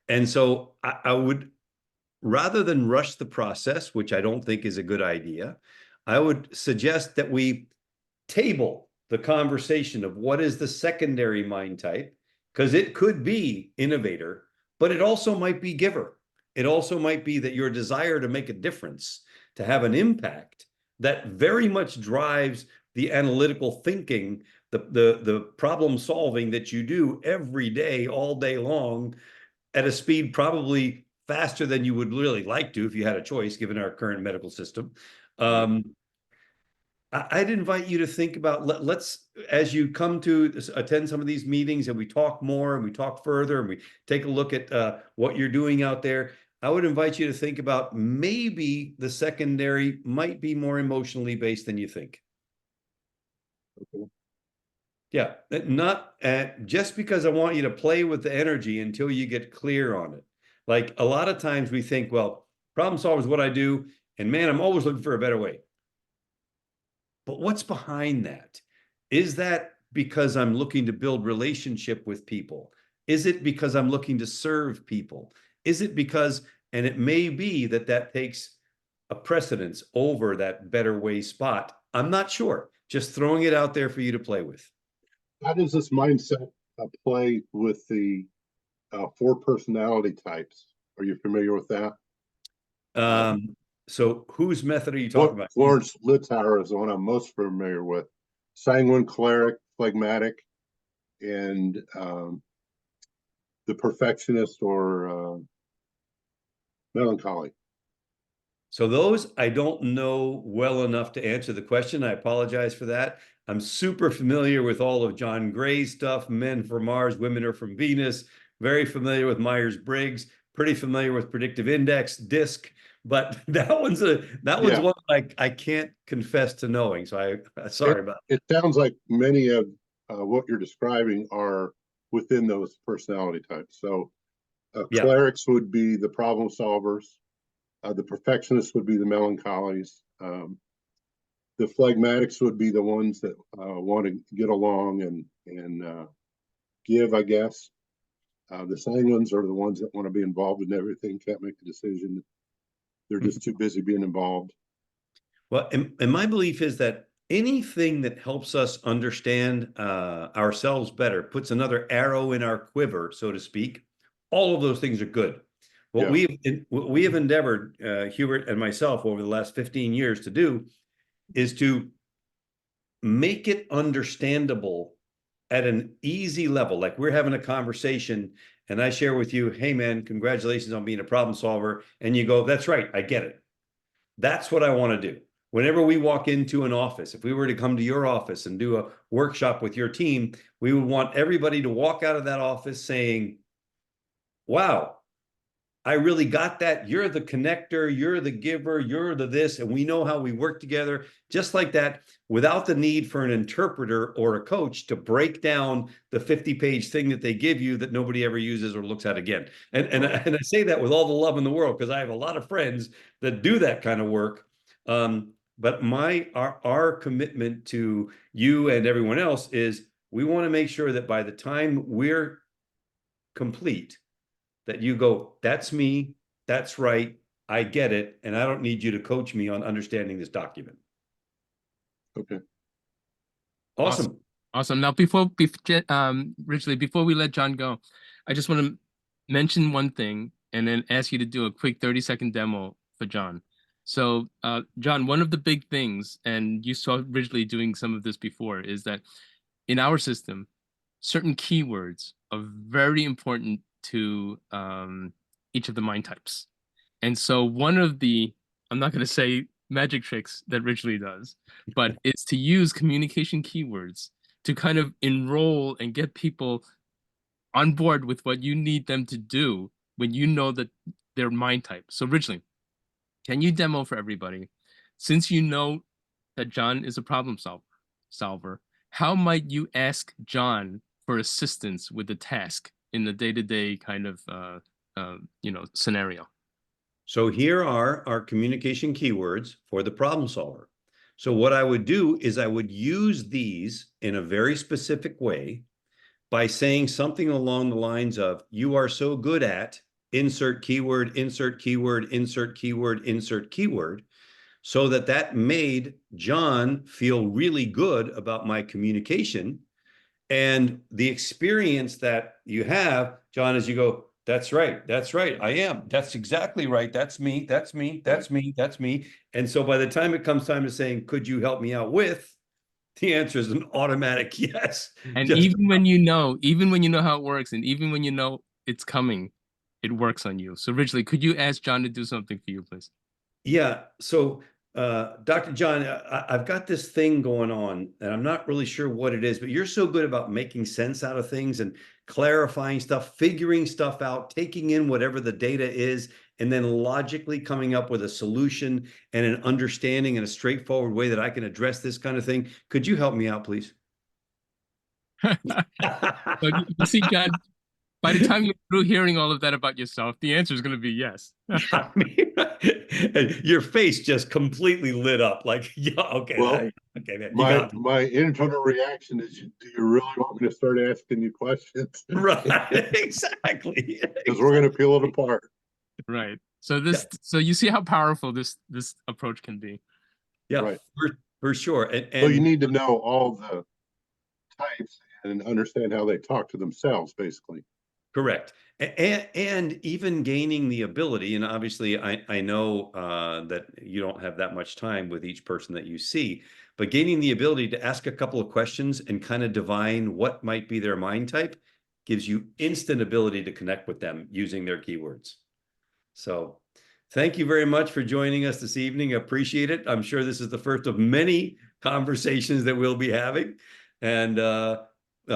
And so I would, rather than rush the process, which I don't think is a good idea, I would suggest that we table the conversation of what is the secondary mind type, because it could be innovator, but it also might be giver. It also might be that your desire to make a difference, to have an impact, that very much drives the analytical thinking, the problem solving that you do every day, all day long, at a speed probably faster than you would really like to if you had a choice, given our current medical system. I'd invite you to think about, let's, as you come to attend some of these meetings and we talk more and we talk further and we take a look at what you're doing out there, I would invite you to think about maybe the secondary might be more emotionally based than you think. Okay. Yeah, not just because I want you to play with the energy until you get clear on it. Like a lot of times we think, well, problem solve is what I do, and man, I'm always looking for a better way. But what's behind that? Is that because I'm looking to build relationship with people? Is it because I'm looking to serve people? Is it because, and it may be that that takes a precedence over that better way spot. I'm not sure. Just throwing it out there for you to play with. How does this mindset play with the four personality types? Are you familiar with that? So whose method are you talking about? Florence Littauer is the one I'm most familiar with. Sanguine, choleric, phlegmatic, and the perfectionist or melancholy. So those I don't know well enough to answer the question. I apologize for that. I'm super familiar with all of John Gray's stuff, Men from Mars, Women Are from Venus, very familiar with Myers-Briggs, pretty familiar with predictive index, DISC, but that one's one I can't confess to knowing. So sorry about that. It sounds like many of what you're describing are within those personality types. So clerics would be the problem solvers. The perfectionists would be the melancholies. The phlegmatics would be the ones that want to get along and give, I guess. The sanguines are the ones that want to be involved in everything, can't make a decision. They're just too busy being involved. Well, and my belief is that anything that helps us understand ourselves better, puts another arrow in our quiver, so to speak, all of those things are good. What we have endeavored, Hubert and myself, over the last 15 years to do is to make it understandable at an easy level. Like we're having a conversation and I share with you, hey man, congratulations on being a problem solver. And you go, that's right, I get it. That's what I want to do. Whenever we walk into an office, if we were to come to your office and do a workshop with your team, we would want everybody to walk out of that office saying, wow, I really got that. You're the connector, you're the giver, you're the this, and we know how we work together just like that without the need for an interpreter or a coach to break down the 50-page thing that they give you that nobody ever uses or looks at again. And I say that with all the love in the world because I have a lot of friends that do that kind of work. But our commitment to you and everyone else is we want to make sure that by the time we're complete, that you go, that's me, that's right, I get it, and I don't need you to coach me on understanding this document. Okay. Awesome. Awesome. Now, Ridgely, before we let John go, I just want to mention one thing and then ask you to do a quick 30-second demo for John. So, John, one of the big things, and you saw Ridgely doing some of this before, is that in our system, certain keywords are very important to each of the mind types. And so one of the, I'm not going to say magic tricks that Ridgely does, but it's to use communication keywords to kind of enroll and get people on board with what you need them to do when you know that they're mind type. So Ridgely, can you demo for everybody? Since you know that John is a problem solver, how might you ask John for assistance with the task in the day-to-day kind of scenario? So here are our communication keywords for the problem solver. So what I would do is I would use these in a very specific way by saying something along the lines of, you are so good at insert keyword, insert keyword, insert keyword, insert keyword, so that made John feel really good about my communication. And the experience that you have, John, as you go, that's right, I am, that's exactly right, that's me, that's me, that's me, that's me. And so by the time it comes time to saying, could you help me out with, the answer is an automatic yes. And even when you know how it works, and even when you know it's coming, it works on you. So Ridgely, could you ask John to do something for you, please? Yeah. So, Dr. John, I've got this thing going on, and I'm not really sure what it is, but you're so good about making sense out of things and clarifying stuff, figuring stuff out, taking in whatever the data is, and then logically coming up with a solution and an understanding and a straightforward way that I can address this kind of thing. Could you help me out, please? So you see, John, by the time you're through hearing all of that about yourself, the answer is going to be yes. I mean, your face just completely lit up. Like, yeah, okay, Well, okay, man, you My got me. my internal reaction is, do you really want me to start asking you questions? Right, exactly. Because we're going to peel it apart. Right. So so you see how powerful this approach can be. Yeah, Right. for sure. So you And need to know all the types and understand how they talk to themselves, basically. correct. And even gaining the ability, and obviously I know that you don't have that much time with each person that you see, but gaining the ability to ask a couple of questions and kind of divine what might be their mind type gives you instant ability to connect with them using their keywords. So thank you very much for joining us this evening. I appreciate it. I'm sure this is the first of many conversations that we'll be having. And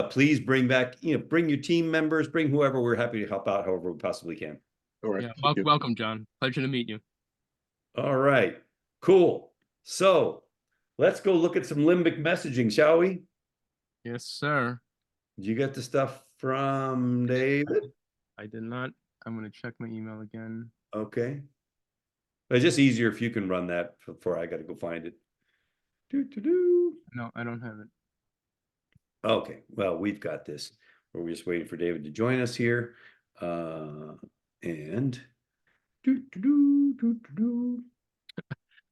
please bring back, bring your team members, bring whoever. We're happy to help out however we possibly can. All right. Yeah. Thank you. Welcome, John. Pleasure to meet you. All right, cool. So let's go look at some limbic messaging, shall we? Yes, sir. Did you get the stuff from David? I did not. I'm going to check my email again. Okay. It's just easier if you can run that before I got to go find it. No, I don't have it. Okay, well, we've got this. We're just waiting for David to join us here. And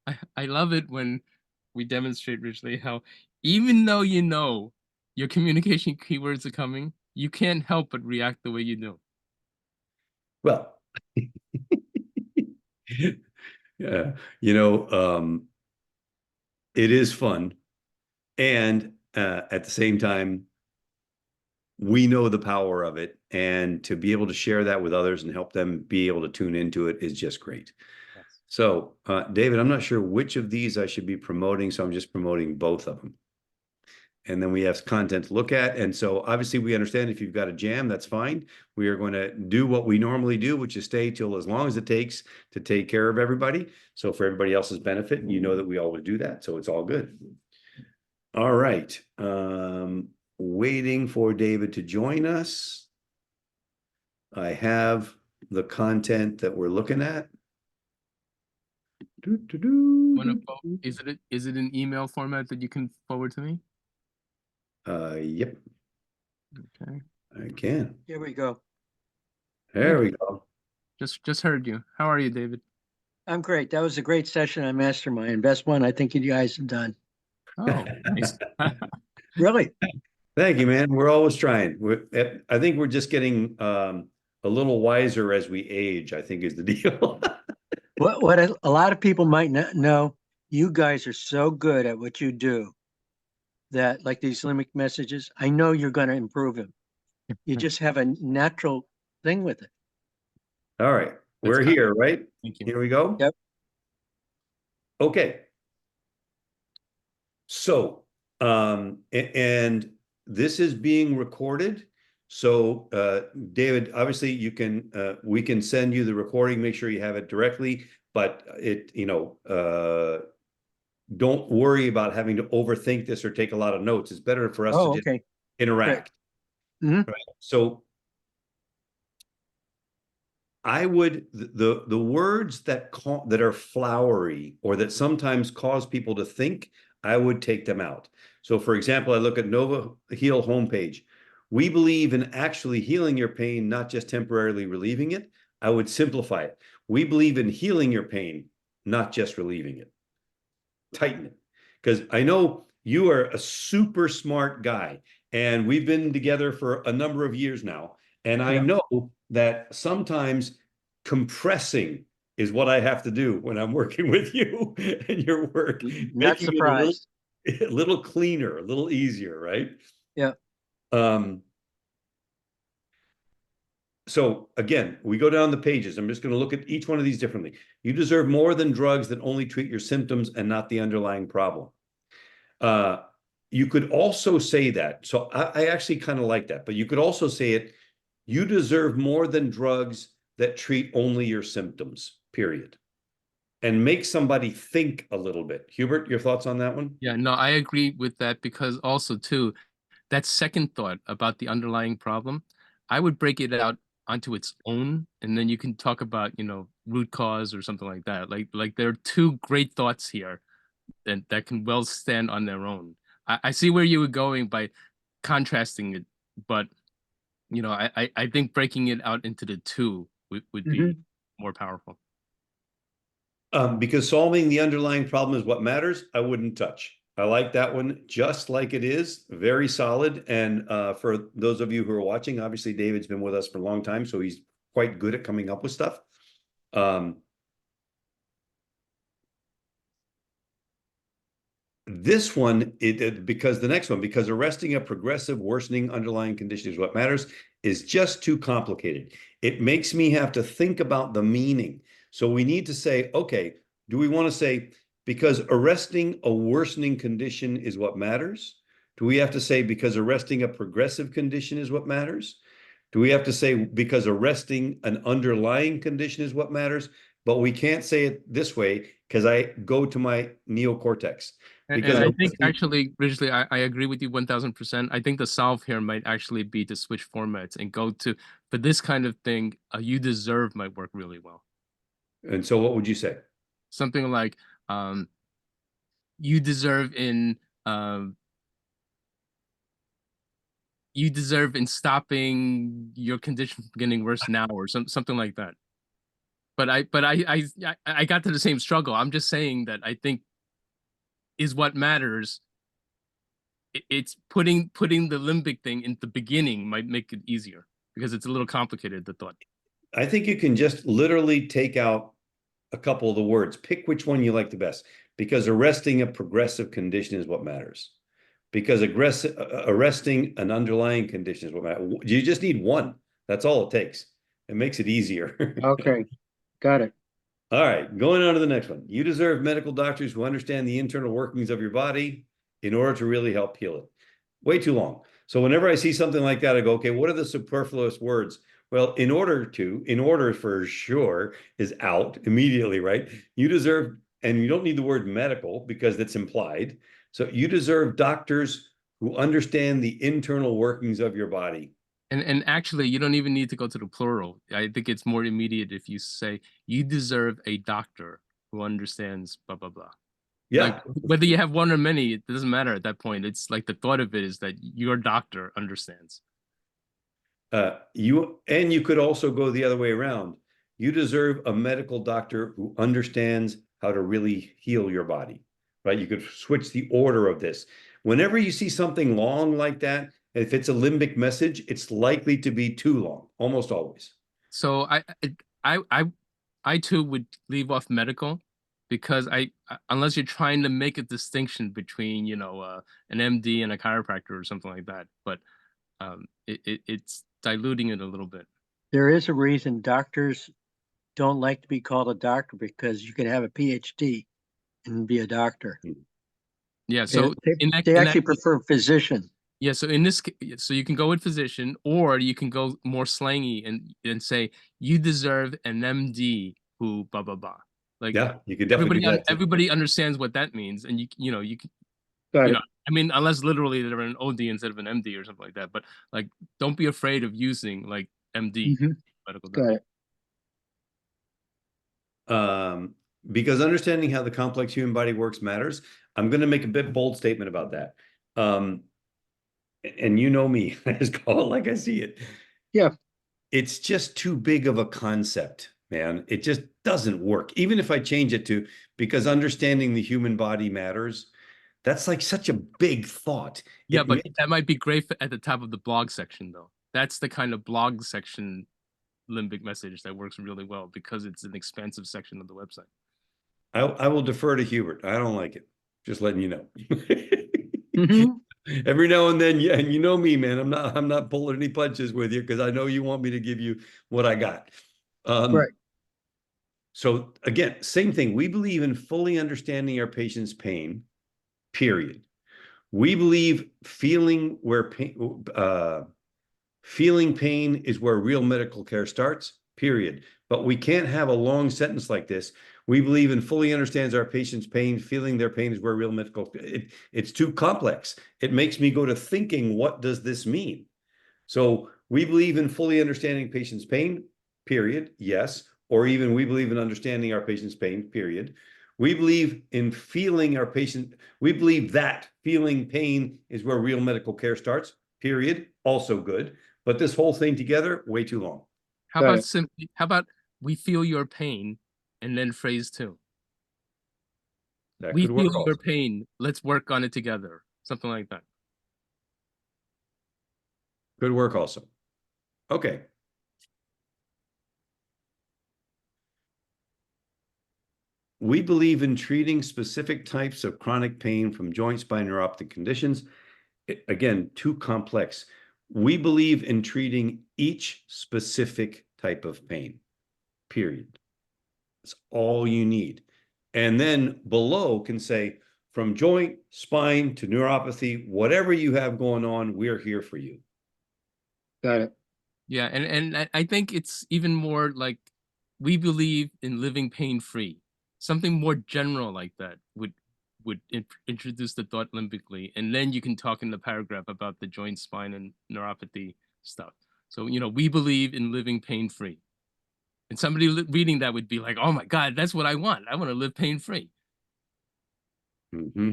I love it when we demonstrate, Ridgely, how even though you know your communication keywords are coming, you can't help but react the way you do. well, yeah, it is fun. And at the same time, we know the power of it. And to be able to share that with others and help them be able to tune into it is just great. Yes. So, David, I'm not sure which of these I should be promoting, so I'm just promoting both of them. And then we have content to look at. And so obviously we understand if you've got a jam, that's fine. We are going to do what we normally do, which is stay till as long as it takes to take care of everybody. So for everybody else's benefit, you know that we always do that. So it's all good. All right. Waiting for David to join us. I have the content that we're looking at. Is it an email format that you can forward to me? Yep, Okay. I can. Here we go. There we go. Just heard you. How are you, David? I'm great. That was a great session on Mastermind. Best one I think you guys have done. Oh, nice. Really? Thank you, man. We're always trying. I think we're just getting a little wiser as we age, I think is the deal. What a lot of people might not know, you guys are so good at what you do that, like these limbic messages, I know you're going to improve them. You just have a natural thing with it. All right. That's We're kind here, right? Thank you. Here we go. Yep. Okay. So, and this is being recorded. So, David, obviously we can send you the recording, make sure you have it directly, but don't worry about having to overthink this or take a lot of notes. It's better for us to just Okay. interact. Mhm. Right? So I would the words that are flowery or that sometimes cause people to think, I would take them out. So for example, I look at Nova Heal homepage. We believe in actually healing your pain, not just temporarily relieving it. I would simplify it. We believe in healing your pain, not just relieving it. Tighten it. Because I know you are a super smart guy, and we've been together for a number of years now. And I know that sometimes compressing is what I have to do when I'm working with you and your work, Not making surprised. it a little cleaner, a little easier, right? Yeah. So again, we go down the pages. I'm just going to look at each one of these differently. You deserve more than drugs that only treat your symptoms and not the underlying problem. You could also say that. So I actually kind of like that, but you could also say it, you deserve more than drugs that treat only your symptoms, period. And make somebody think a little bit. Hubert, your thoughts on that one? Yeah, no, I agree with that because also too, that second thought about the underlying problem, I would break it out onto its own, and then you can talk about, root cause or something like that. Like there are two great thoughts here that can well stand on their own. I see where you were going by contrasting it, but I think breaking it out into the two would be more powerful. Because solving the underlying problem is what matters, I wouldn't touch. I like that one just like it is, very solid. And for those of you who are watching, obviously David's been with us for a long time, so he's quite good at coming up with stuff. This one, because the next one, because arresting a progressive worsening underlying condition is what matters, is just too complicated. It makes me have to think about the meaning. So we need to say, okay, do we want to say, because arresting a worsening condition is what matters? Do we have to say, because arresting a progressive condition is what matters? Do we have to say, because arresting an underlying condition is what matters? But we can't say it this way because I go to my neocortex. And I think actually, originally, I agree with you 1000%. I think the solve here might actually be to switch formats and go to, for this kind of thing, you deserve might work really well. And so what would you say? Something like, you deserve in stopping your condition from getting worse now, or something like that. But I got to the same struggle. I'm just saying that I think is what matters. It's putting the limbic thing in the beginning might make it easier because it's a little complicated, the thought. I think you can just literally take out a couple of the words. Pick which one you like the best, because arresting a progressive condition is what matters. Because arresting an underlying condition is what matters. You just need one. That's all it takes. It makes it easier. Okay, got it. All right, going on to the next one. You deserve medical doctors who understand the internal workings of your body in order to really help heal it. Way too long. So whenever I see something like that, I go, okay, what are the superfluous words? Well, in order for sure is out immediately, right? You deserve, and you don't need the word medical because that's implied. So you deserve doctors who understand the internal workings of your body. And actually, you don't even need to go to the plural. I think it's more immediate if you say, you deserve a doctor who understands blah, blah, blah. Yeah. Like, whether you have one or many, it doesn't matter at that point. It's like the thought of it is that your doctor understands. You could also go the other way around. You deserve a medical doctor who understands how to really heal your body, right? You could switch the order of this. Whenever you see something long like that, if it's a limbic message, it's likely to be too long, almost always. So I too would leave off medical, because unless you're trying to make a distinction between an MD and a chiropractor or something like that, but it's diluting it a little bit. There is a reason doctors don't like to be called a doctor, because you can have a PhD and be a doctor. Yeah, so they actually prefer physician. Yeah, so so you can go with physician, or you can go more slangy and say you deserve an MD who blah blah blah. Like, yeah, you could definitely do that too. Everybody understands what that means, and you can I mean, unless literally they're an OD instead of an MD or something like that. But like, don't be afraid of using like MD medical doctor. Got it. Because understanding how the complex human body works matters. I'm going to make a bit bold statement about that. And you know me, I just call it like I see it. Yeah. It's just too big of a concept, man. It just doesn't work. Even if I change it to, because understanding the human body matters, that's like such a big thought. Yeah, but that might be great at the top of the blog section, though. That's the kind of blog section limbic message that works really well, because it's an expansive section of the website. I will defer to Hubert. I don't like it. Just letting you know. Every now and then, yeah, and you know me, man. I'm not pulling any punches with you, because I know you want me to give you what I got. Right. So again, same thing. We believe in fully understanding our patient's pain, period. We believe feeling pain is where real medical care starts, period. But we can't have a long sentence like this. We believe in fully understands our patient's pain, feeling their pain is where real medical, it's too complex. It makes me go to thinking, what does this mean? So we believe in fully understanding patient's pain, period, yes. Or even we believe in understanding our patient's pain, period. We believe in feeling our patient, we believe that feeling pain is where real medical care starts, period, also good. But this whole thing together, way too long. How Got about it. simply, how about we feel your pain and then phrase two? That We could work feel your also. pain. Let's work on it together. Something like that. Could work also. Okay. We believe in treating specific types of chronic pain from joint, spine, neuropathic conditions. Again, too complex. We believe in treating each specific type of pain, period. That's all you need. And then below can say, from joint, spine to neuropathy, whatever you have going on, we're here for you. Got it. Yeah, and I think it's even more like we believe in living pain-free. Something more general like that would introduce the thought limbically, and then you can talk in the paragraph about the joint, spine, and neuropathy stuff. So, you know, we believe in living pain-free. And somebody reading that would be like, oh my God, that's what I want. I want to live pain-free. Mm-hmm.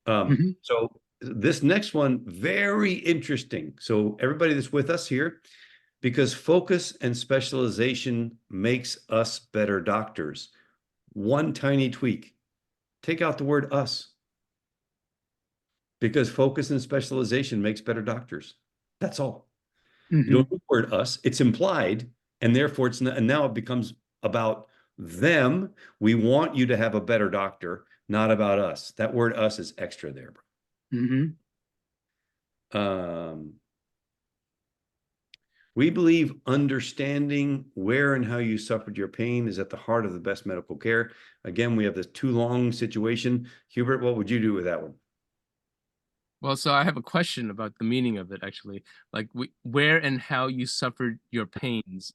Mhm. So this next one, very interesting. So everybody that's with us here, because focus and specialization makes us better doctors. One tiny tweak, take out the word us. Because focus and specialization makes better doctors. That's all. You Mhm. don't use the word us, it's implied, and therefore it's not, and now it becomes about them. We want you to have a better doctor, not about us. That word us is extra there. Mhm. We believe understanding where and how you suffered your pain is at the heart of the best medical care. Again, we have this too long situation. Hubert, what would you do with that one? Well, so I have a question about the meaning of it, actually. Like, where and how you suffered your pains.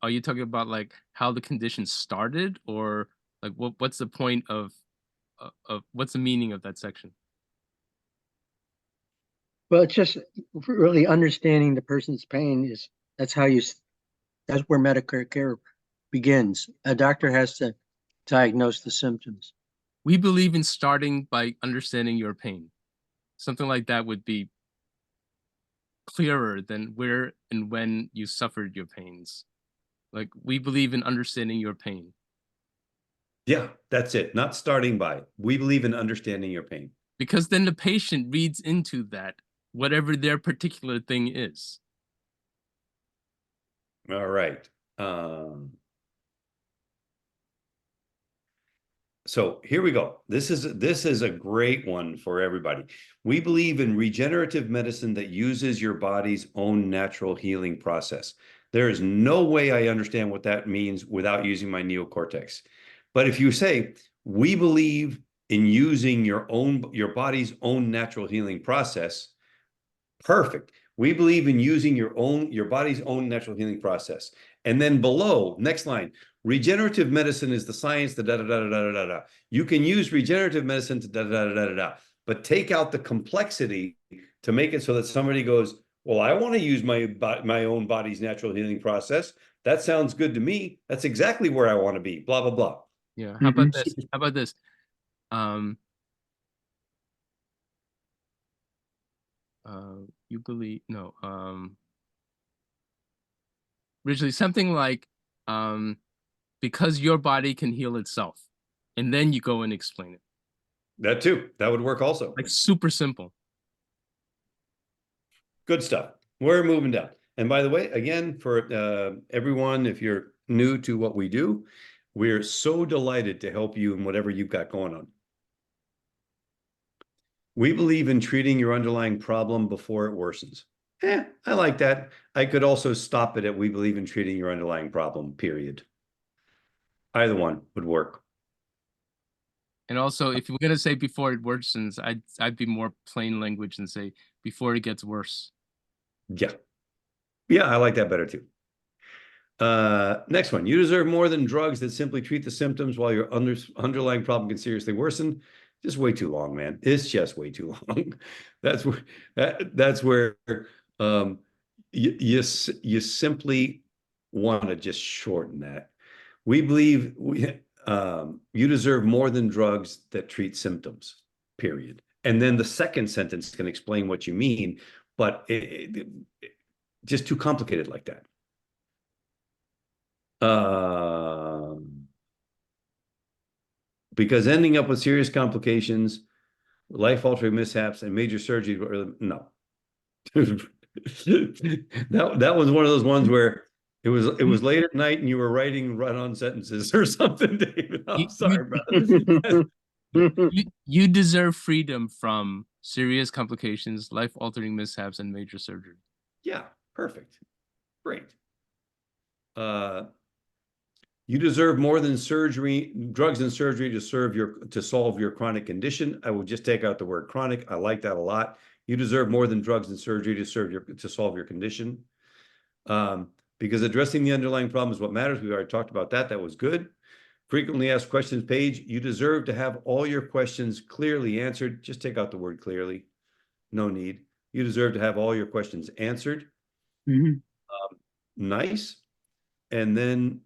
Are you talking about like how the condition started, or like what's the point of what's the meaning of that section? Well, it's just really understanding the person's pain is that's how you that's where Medicare care begins. A doctor has to diagnose the symptoms. We believe in starting by understanding your pain. Something like that would be clearer than where and when you suffered your pains. Like, we believe in understanding your pain. Yeah, that's it. Not starting by. We believe in understanding your pain. Because then the patient reads into that whatever their particular thing is. All right. So here we go. This is a great one for everybody. We believe in regenerative medicine that uses your body's own natural healing process. There is no way I understand what that means without using my neocortex. But if you say, we believe in using your body's own natural healing process, perfect. We believe in using your body's own natural healing process. And then below, next line, regenerative medicine is the science, the da da da da da da da. You can use regenerative medicine to da da da da da da, but take out the complexity to make it so that somebody goes, well, I want to use my own body's natural healing process. That sounds good to me. That's exactly where I want to be. Blah blah blah. Yeah. How about Mhm. this? How about this? Um, you believe no. Originally something like, because your body can heal itself, and then you go and explain it. That too. That would work also. Like super simple. Good stuff. We're moving down. And by the way, again, for everyone, if you're new to what we do, we're so delighted to help you in whatever you've got going on. We believe in treating your underlying problem before it worsens. I like that. I could also stop it at we believe in treating your underlying problem, period. Either one would work. And also, if you're gonna say before it worsens, I'd be more plain language and say before it gets worse. Yeah. Yeah, I like that better too. Next one. You deserve more than drugs that simply treat the symptoms while your underlying problem can seriously worsen. Just way too long, man. It's just way too long. That's where you simply want to just shorten that. We believe you deserve more than drugs that treat symptoms, period. And then the second sentence can explain what you mean, but just too complicated like that. Because ending up with serious complications, life-altering mishaps, and major surgery, no. that was one of those ones where it was late at night and you were writing run-on sentences or something, David. I'm sorry, brother. You deserve freedom from serious complications, life-altering mishaps, and major surgery. Yeah, perfect. Great. You deserve more than surgery, drugs and surgery to solve your chronic condition. I will just take out the word chronic. I like that a lot. You deserve more than drugs and surgery to solve your condition. Because addressing the underlying problem is what matters. We already talked about that. That was good. Frequently asked questions page. You deserve to have all your questions clearly answered. Just take out the word clearly. No need. You deserve to have all your questions answered. Mm-hmm. Nice. And then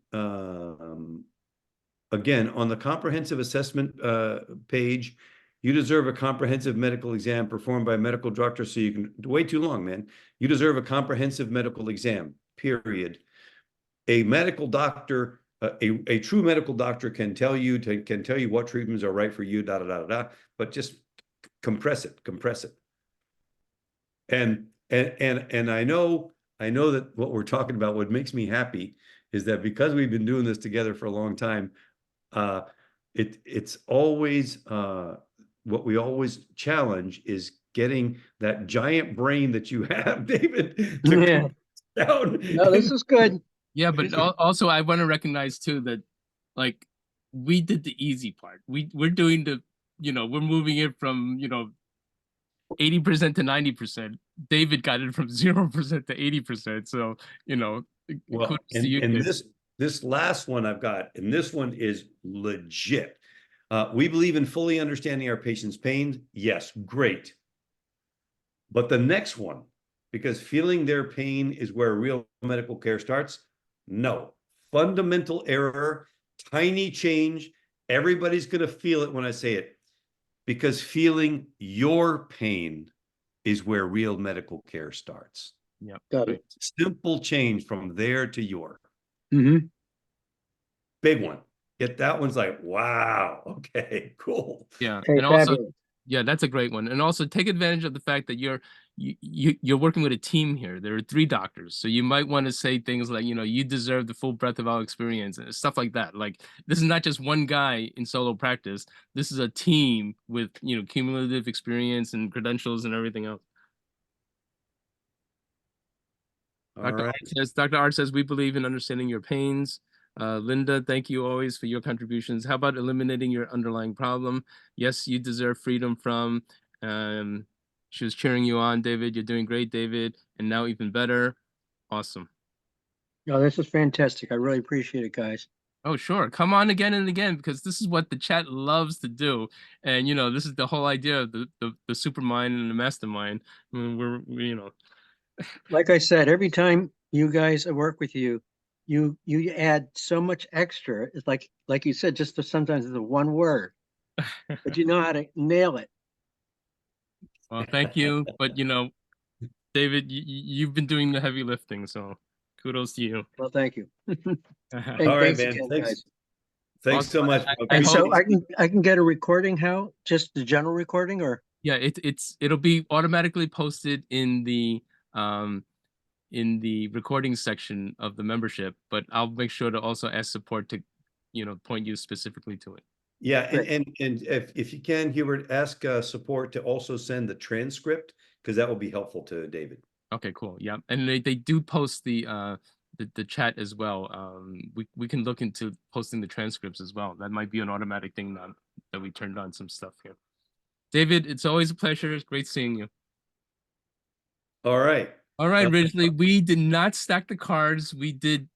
again, on the comprehensive assessment page, you deserve a comprehensive medical exam performed by a medical doctor. So you can, way too long, man. You deserve a comprehensive medical exam, period. A medical doctor, a true medical doctor can tell you what treatments are right for you, but just compress it. And I know that what we're talking about, what makes me happy is that because we've been doing this together for a long time, it's always what we always challenge is getting that giant brain that you have, David, to Yeah. down. No, this is good. Yeah, but also I want to recognize too that like we did the easy part. We're doing we're moving it from 80% to 90%. David got it from 0% to 80%. So Well, kudos to you and guys. this last one I've got, and this one is legit. We believe in fully understanding our patients' pain. Yes, great. But the next one, because feeling their pain is where real medical care starts. No, fundamental error, tiny change. Everybody's going to feel it when I say it, because feeling your pain is where real medical care starts. Yep. Got it. Simple change from there to your. Mm-hmm. Big one. Get that one's like, wow, okay, cool. Yeah, Hey, and also, fabulous. yeah, that's a great one. And also take advantage of the fact that you're working with a team here. There are 3 doctors, so you might want to say things like, you deserve the full breadth of our experience and stuff like that. Like this is not just one guy in solo practice. This is a team with cumulative experience and credentials and everything else. All right. Dr. Art says, we believe in understanding your pains. Linda, thank you always for your contributions. How about eliminating your underlying problem? Yes, you deserve freedom from. She was cheering you on, David. You're doing great, David. And now even better. Awesome. No, this is fantastic. I really appreciate it, guys. Oh, sure. Come on again and again, because this is what the chat loves to do. And, this is the whole idea of the supermind and the mastermind. I mean, we're Like I said, every time you guys work with you, you add so much extra. It's like you said, just sometimes it's a one word, but you know how to nail it. Well, thank you. But, David, you've been doing the heavy lifting, so kudos to you. Well, thank you. Hey, All right, thanks man. again, Thanks. guys. Thanks so much. I And so hope- I can get a recording. How? Just the general recording, or? Yeah, it'll be automatically posted in the recording section of the membership, but I'll make sure to also ask support to, point you specifically to it. Yeah, and if you can, Hubert, ask support to also send the transcript, because that will be helpful to David. Okay, cool. Yeah, and they do post the chat as well. We can look into posting the transcripts as well. That might be an automatic thing that we turned on some stuff here. David, it's always a pleasure. It's great seeing you. All right. All right, Ridgely, we did not stack the cards. We did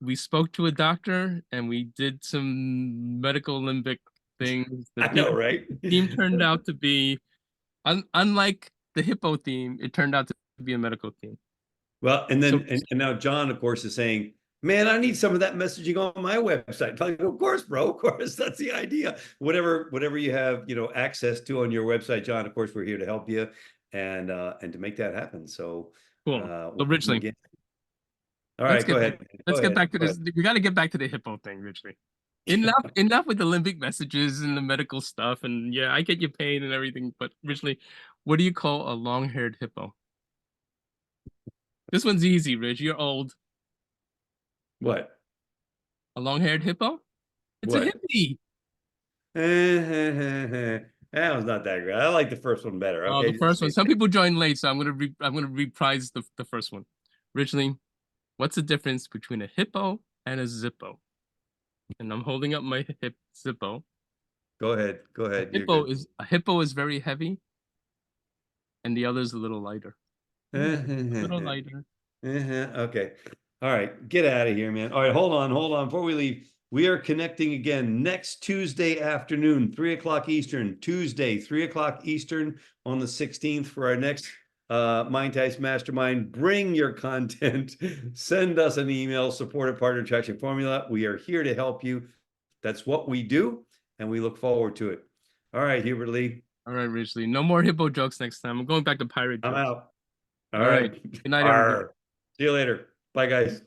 we spoke to a doctor and we did some medical limbic things. The I know, right? theme turned out to be unlike the hippo theme, it turned out to be a medical theme. Well, and So then and now John, of course, is saying, "Man, I need some of that messaging on my website." Like, of course, bro. Of course, that's the idea. Whatever you have, access to on your website, John. Of course, we're here to help you and to make that happen. So, cool. So welcome Richly, again. All let's right, go ahead. let's Go get ahead. back to Go this. We got to get back to the hippo thing, Richly. Enough with the limbic messages and the medical stuff. And yeah, I get your pain and everything, but Richly, what do you call a long-haired hippo? This one's easy, Rich. You're old. What? A long-haired hippo? It's a What? hippie. That was not that great. I like the first one better. Oh, Okay, the first one. just Some people join late, so I'm gonna reprise the first one. Richly, what's the difference between a hippo and a zippo? And I'm holding up my hip zippo. go ahead. Go A ahead. You're hippo good. is a hippo is very heavy, and the other is a little lighter. Yeah, a little lighter. Okay. All right. Get out of here, man. All right. Hold on. Before we leave, we are connecting again next Tuesday afternoon, 3 o'clock Eastern. Tuesday, 3 o'clock Eastern on the 16th for our next Mind Types Mastermind. Bring your content. Send us an email, support at Partner Attraction Formula. We are here to help you. That's what we do, and we look forward to it. All right, Hubert Lee. All right, Richly. No more hippo jokes next time. I'm going back to pirate I'm jokes. out. All All right. right. Good night, everybody. Arr. See you later. Bye, guys.